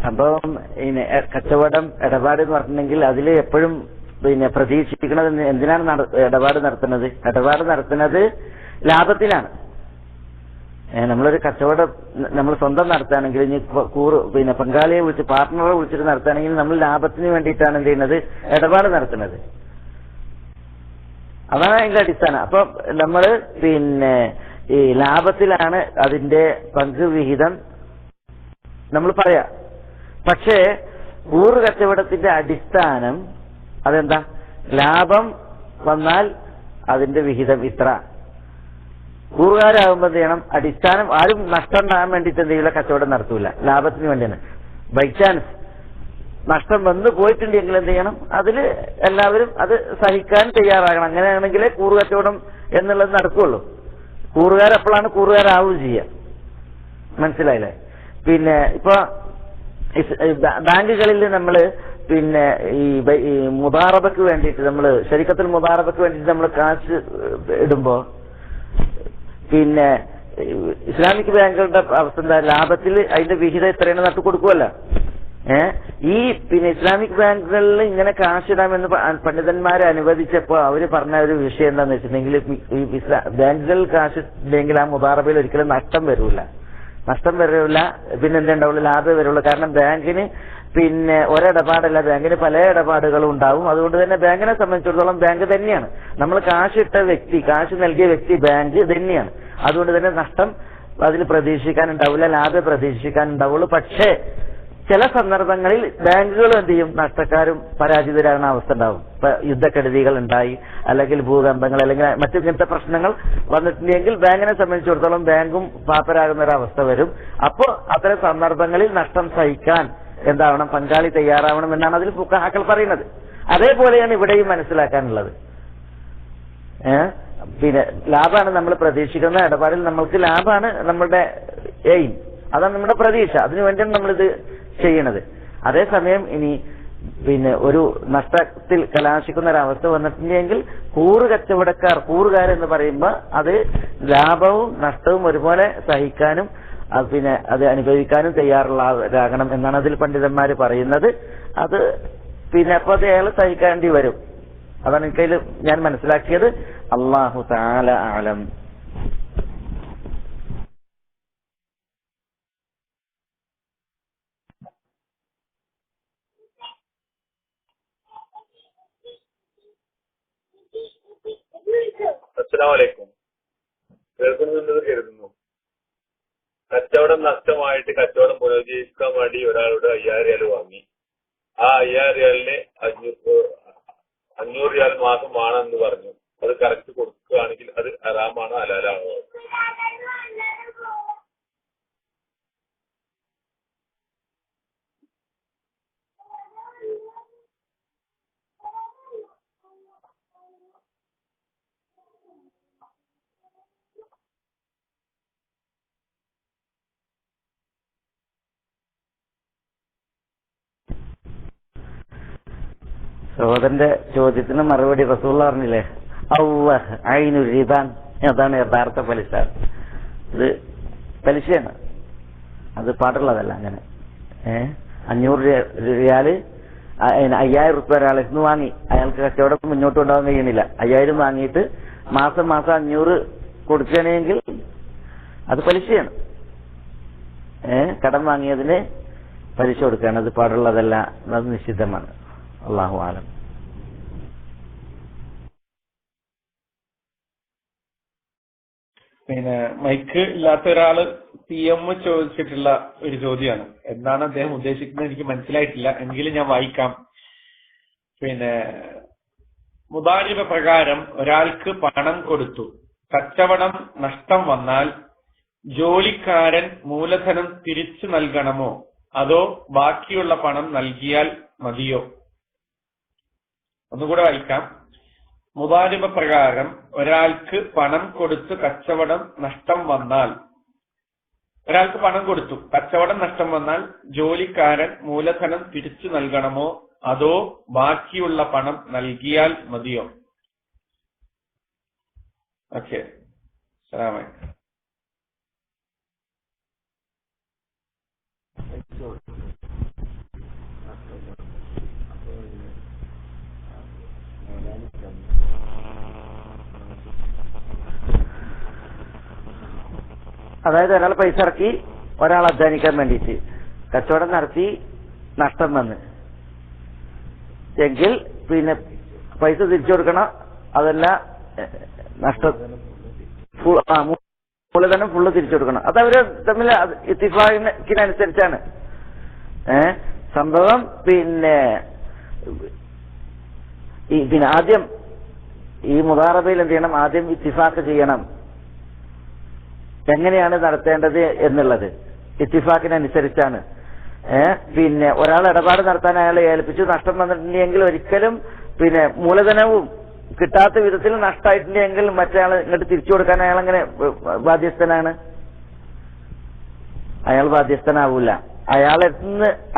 സംഭവം കച്ചവടം ഇടപാട് എന്ന് പറഞ്ഞിട്ടുണ്ടെങ്കിൽ അതിൽ എപ്പോഴും പിന്നെ പ്രതീക്ഷിക്കുന്നത് എന്തിനാണ് ഇടപാട് നടത്തുന്നത്? ഇടപാട് നടത്തുന്നത് ലാഭത്തിലാണ്. നമ്മളൊരു കച്ചവടം നമ്മൾ സ്വന്തം നടത്തുകയാണെങ്കിൽ ഇനി പിന്നെ പങ്കാളിയെ വിളിച്ച് പാർട്ട്ണറെ വിളിച്ചിട്ട് നടത്തുകയാണെങ്കിൽ നമ്മൾ ലാഭത്തിന് വേണ്ടിയിട്ടാണ് എന്ത് ചെയ്യുന്നത്? ഇടപാട് നടത്തുന്നത്. അതാണ് അതിന്റെ അടിസ്ഥാനം. അപ്പൊ നമ്മൾ പിന്നെ ഈ ലാഭത്തിലാണ് അതിന്റെ പങ്ക് വിഹിതം നമ്മൾ പറയാം. പക്ഷേ കൂറ് കച്ചവടത്തിന്റെ അടിസ്ഥാനം അതെന്താ? ലാഭം വന്നാൽ അതിന്റെ വിഹിതം ഇത്ര. കൂറുകാരാകുമ്പോൾ എന്ത് ചെയ്യണം? അടിസ്ഥാനം ആരും നഷ്ടം ഉണ്ടാകാൻ വേണ്ടിയിട്ട് എന്തെങ്കിലും കച്ചവടം നടത്തൂല, ലാഭത്തിന് വേണ്ടിയാണ്. ബൈ ചാൻസ് നഷ്ടം വന്നു പോയിട്ടുണ്ടെങ്കിൽ എന്ത് ചെയ്യണം? അതിൽ എല്ലാവരും അത് സഹിക്കാൻ തയ്യാറാകണം. അങ്ങനെയാണെങ്കിലേ കൂറ് കച്ചവടം എന്നുള്ളത് നടക്കുകയുള്ളൂ. കൂറുകാരെപ്പോഴാണ് കൂറുകാരാവുകയും ചെയ്യുക. മനസ്സിലായില്ലേ? പിന്നെ ഇപ്പൊ ബാങ്കുകളിൽ നമ്മൾ പിന്നെ ഈ മുദാറബക്ക് വേണ്ടിയിട്ട് നമ്മൾ ശരീക്കത്തുൽ മുദാറബക്ക് വേണ്ടിയിട്ട് നമ്മൾ കാശ് ഇടുമ്പോ പിന്നെ ഇസ്ലാമിക് ബാങ്കുകളുടെ അവസ്ഥ എന്താ? ലാഭത്തിൽ അതിന്റെ വിഹിതം എത്രയാണ് നട്ടു കൊടുക്കുമല്ലോ. ഈ പിന്നെ ഇസ്ലാമിക് ബാങ്കുകളിൽ ഇങ്ങനെ കാശിടാമെന്ന് പണ്ഡിതന്മാരെ അനുവദിച്ചപ്പോ അവര് പറഞ്ഞ ഒരു വിഷയം എന്താന്ന് വെച്ചിട്ടുണ്ടെങ്കിൽ ബാങ്കുകളിൽ കാശ് ഇല്ലെങ്കിൽ ആ മുദാറബയിൽ ഒരിക്കലും നഷ്ടം വരൂല. പിന്നെ എന്തുണ്ടാവുള്ളൂ? ലാഭം വരുള്ളൂ. കാരണം ബാങ്കിന് പിന്നെ ഒരിടപാടല്ല, ബാങ്കിന് പല ഇടപാടുകളും ഉണ്ടാവും. അതുകൊണ്ട് തന്നെ ബാങ്കിനെ സംബന്ധിച്ചിടത്തോളം ബാങ്ക് തന്നെയാണ്. നമ്മൾ കാശിട്ട വ്യക്തി, കാശ് നൽകിയ വ്യക്തി ബാങ്ക് തന്നെയാണ്. അതുകൊണ്ട് തന്നെ നഷ്ടം അതിൽ പ്രതീക്ഷിക്കാനുണ്ടാവില്ല, ലാഭം പ്രതീക്ഷിക്കാനുണ്ടാവുള്ളൂ. പക്ഷേ ചില സന്ദർഭങ്ങളിൽ ബാങ്കുകൾ എന്ത് ചെയ്യും? നഷ്ടക്കാരും പരാജിതരാകുന്ന അവസ്ഥ ഉണ്ടാവും. ഇപ്പൊ യുദ്ധക്കെടുതികൾ ഉണ്ടായി, അല്ലെങ്കിൽ ഭൂകമ്പങ്ങൾ, അല്ലെങ്കിൽ മറ്റിങ്ങനത്തെ പ്രശ്നങ്ങൾ വന്നിട്ടുണ്ടെങ്കിൽ ബാങ്കിനെ സംബന്ധിച്ചിടത്തോളം ബാങ്കും പാപ്പരാകുന്ന ഒരു അവസ്ഥ വരും. അപ്പോൾ അത്തരം സന്ദർഭങ്ങളിൽ നഷ്ടം സഹിക്കാൻ എന്താവണം? പങ്കാളി തയ്യാറാവണം എന്നാണ് അതിൽ ഫുഖഹാക്കൾ പറയുന്നത്. അതേപോലെയാണ് ഇവിടെയും മനസ്സിലാക്കാനുള്ളത്. പിന്നെ ലാഭമാണ് നമ്മൾ പ്രതീക്ഷിക്കുന്ന ഇടപാടിൽ നമ്മൾക്ക് ലാഭമാണ് നമ്മളുടെ എയിം, അതാണ് നമ്മുടെ പ്രതീക്ഷ. അതിനുവേണ്ടിയാണ് നമ്മളിത് ചെയ്യണത്. അതേസമയം ഇനി പിന്നെ ഒരു നഷ്ടത്തിൽ കലാശിക്കുന്ന ഒരവസ്ഥ വന്നിട്ടുണ്ടെങ്കിൽ കൂറുകാരെന്ന് പറയുമ്പോൾ അത് ലാഭവും നഷ്ടവും ഒരുപോലെ സഹിക്കാനും പിന്നെ അത് അനുഭവിക്കാനും തയ്യാറുള്ളവരാകണം എന്നാണ് അതിൽ പണ്ഡിതന്മാർ പറയുന്നത്. അത് പിന്നെ അപ്പൊ അത് അയാൾ സഹിക്കേണ്ടി വരും. അതാണ് എനിക്കതിൽ ഞാൻ മനസ്സിലാക്കിയത്. അല്ലാഹു തആല അഅലം. അസ്സലാമലൈക്കും. കേൾക്കുന്നുണ്ടെന്ന് കരുതുന്നു. കച്ചവടം നഷ്ടമായിട്ട് കച്ചവടം പുനരുജ്ജീവിക്കാൻ വേണ്ടി ഒരാളോട് 5000 റിയാൽ വാങ്ങി. ആ 5000 റിയാലിന് 500 റിയാൽ മാസം വേണമെന്ന് പറഞ്ഞു. അത് കറക്റ്റ് കൊടുക്കുകയാണെങ്കിൽ അത് ഹറാമാണോ ഹലാലാണോ? സഹോദരന്റെ ചോദ്യത്തിന് മറുപടി റസൂലുള്ളാഹി പറഞ്ഞില്ലേ, അല്ലാഹ് ഐനുർ റിബാൻ, അതാണ് യഥാർത്ഥ പലിശ. ഇത് പലിശയാണ്, അത് പാടുള്ളതല്ല. അങ്ങനെ 500 റിയാല് 5000 റുപ്യ ഒരാളിൽ നിന്ന് വാങ്ങി, അയാൾക്ക് കച്ചവടം മുന്നോട്ട് കൊണ്ടുപോകാൻ കഴിയണില്ല. 5000 വാങ്ങിയിട്ട് മാസം 500 കൊടുക്കുകയാണെങ്കിൽ അത് പലിശയാണ്. കടം വാങ്ങിയതിന് പലിശ കൊടുക്കുകയാണ്, അത് പാടുള്ളതല്ല, അത് നിഷിദ്ധമാണ്. അല്ലാഹു ആലം. പിന്നെ മൈക്ക് ഇല്ലാത്ത ഒരാള് PM ചോദിച്ചിട്ടുള്ള ഒരു ചോദ്യമാണ്. എന്താണ് അദ്ദേഹം ഉദ്ദേശിക്കുന്നത് എനിക്ക് മനസ്സിലായിട്ടില്ല, എങ്കിലും ഞാൻ വായിക്കാം. പിന്നെ മുദാരിബ പ്രകാരം ഒരാൾക്ക് പണം കൊടുത്തു, കച്ചവടം നഷ്ടം വന്നാൽ ജോലിക്കാരൻ മൂലധനം തിരിച്ചു നൽകണമോ അതോ ബാക്കിയുള്ള പണം നൽകിയാൽ മതിയോ? ഒന്നുകൂടെ വായിക്കാം. മുദാരിബ പ്രകാരം ഒരാൾക്ക് പണം കൊടുത്ത് കച്ചവടം നഷ്ടം വന്നാൽ, ഒരാൾക്ക് പണം കൊടുത്തു കച്ചവടം നഷ്ടം വന്നാൽ ജോലിക്കാരൻ മൂലധനം തിരിച്ചു നൽകണമോ അതോ ബാക്കിയുള്ള പണം നൽകിയാൽ മതിയോ? ഓക്കെ, അസ്സലാമു അലൈക്കും. അതായത് ഒരാൾ പൈസ ഇറക്കി, ഒരാൾ അധ്വാനിക്കാൻ വേണ്ടിയിട്ട് കച്ചവടം നടത്തി, നഷ്ടം വന്ന് എങ്കിൽ പിന്നെ പൈസ തിരിച്ചു കൊടുക്കണം, അതല്ല മൂലധനം ഫുള്ള് തിരിച്ചു കൊടുക്കണം. അത് അവര് തമ്മിൽ ഇത്തിഫാക്കിനനുസരിച്ചാണ് സംഭവം. പിന്നെ ആദ്യം ഈ മുദാറബയിൽ എന്ത് ചെയ്യണം, ആദ്യം ഇത്തിഫാക്ക് ചെയ്യണം എങ്ങനെയാണ് നടത്തേണ്ടത് എന്നുള്ളത്. ഇത്തിഫാക്കിനനുസരിച്ചാണ്. പിന്നെ ഒരാൾ ഇടപാട് നടത്താൻ അയാളെ ഏൽപ്പിച്ചു, നഷ്ടം വന്നിട്ടുണ്ടെങ്കിൽ ഒരിക്കലും പിന്നെ മൂലധനവും കിട്ടാത്ത വിധത്തിൽ നഷ്ടമായിട്ടുണ്ടെങ്കിൽ മറ്റേ ഇങ്ങോട്ട് തിരിച്ചു കൊടുക്കാൻ അയാൾ അങ്ങനെ ബാധ്യസ്ഥനാണ്? അയാൾ ബാധ്യസ്ഥനാവൂല.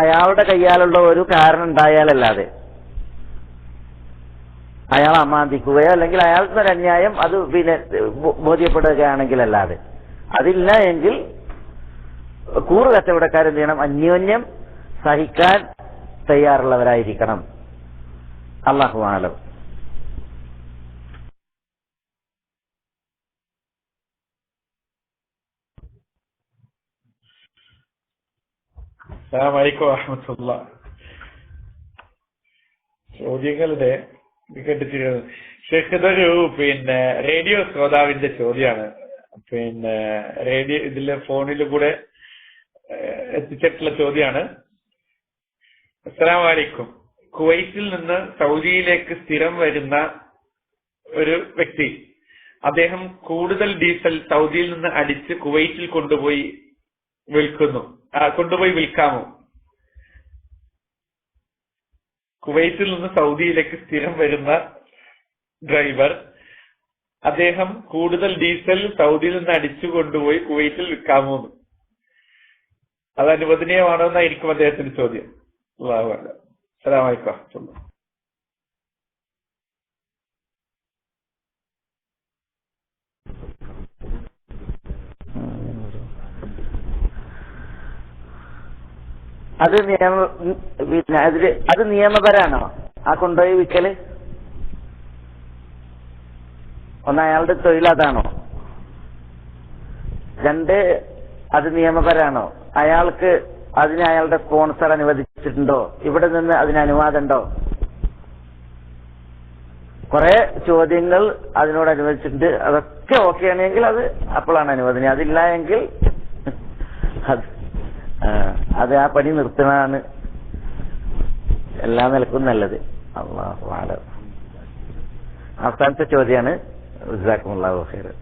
അയാളുടെ കയ്യാലുള്ള ഒരു കാരണം ഉണ്ടായാലല്ലാതെ, അയാൾ അമാന്തിക്കുകയോ അല്ലെങ്കിൽ അയാൾക്ക് ഒരു അന്യായം അത് പിന്നെ ബോധ്യപ്പെടുകയാണെങ്കിലല്ലാതെ. അതില്ല എങ്കിൽ കൂറ് കച്ചവടക്കാരെന്ത് ചെയ്യണം, അന്യോന്യം സഹിക്കാൻ തയ്യാറുള്ളവരായിരിക്കണം. അല്ലാഹു അഅലം. അസ്സലാമു അലൈക്കും വറഹ്മത്തുള്ളാഹി. ചോദ്യങ്ങളുടെ കേട്ടിരിക്കുന്നത് ഷെയ്ഖ്, ഇതൊരു പിന്നെ റേഡിയോ ശ്രോതാവിന്റെ ചോദ്യമാണ്. പിന്നെ റേഡിയോ ഇതിലെ ഫോണിൽ കൂടെ എത്തിച്ചിട്ടുള്ള ചോദ്യമാണ്. അസ്സലാമു അലൈക്കും. കുവൈറ്റിൽ നിന്ന് സൗദിയിലേക്ക് സ്ഥിരം വരുന്ന ഒരു വ്യക്തി, അദ്ദേഹം കൂടുതൽ ഡീസൽ സൗദിയിൽ നിന്ന് അടിച്ച് കുവൈറ്റിൽ കൊണ്ടുപോയി വിൽക്കാമോ? കുവൈറ്റിൽ നിന്ന് സൗദിയിലേക്ക് സ്ഥിരം വരുന്ന ഡ്രൈവർ, അദ്ദേഹം കൂടുതൽ ഡീസൽ സൗദിയിൽ നിന്ന് അടിച്ചു കൊണ്ടുപോയി കുവൈറ്റിൽ വിൽക്കാമോ? അത് അനുവദനീയമാണോ എന്നായിരിക്കും അദ്ദേഹത്തിന്റെ ചോദ്യം. അല്ലാഹു അഅലം. അസ്സലാമു അലൈക്കും. അത് പിന്നെ അത് നിയമപരാണോ ആ കൊണ്ടുപോയി വിൽക്കല്? ഒന്ന് അയാളുടെ തൊഴിൽ അതാണോ? രണ്ട്, അത് നിയമപരാണോ? അയാൾക്ക് അതിന് അയാളുടെ സ്പോൺസർ അനുവദിച്ചിട്ടുണ്ടോ? ഇവിടെ നിന്ന് അതിന് അനുവാദമുണ്ടോ? കുറെ ചോദ്യങ്ങൾ അതിനോട് അനുവദിച്ചിട്ടുണ്ട്. അതൊക്കെ ഓക്കെ ആണെങ്കിൽ അത് അപ്പോഴാണ് അനുവദനം. അതില്ല എങ്കിൽ അത് ആ പണി നിർത്തണതാണ് എല്ലാ നിലക്കും നല്ലത്. അല്ലാഹു അഅലം. അവസാനത്തെ ചോദ്യമാണ്. ജസാക്കുമുല്ലാഹു ഖൈറൻ.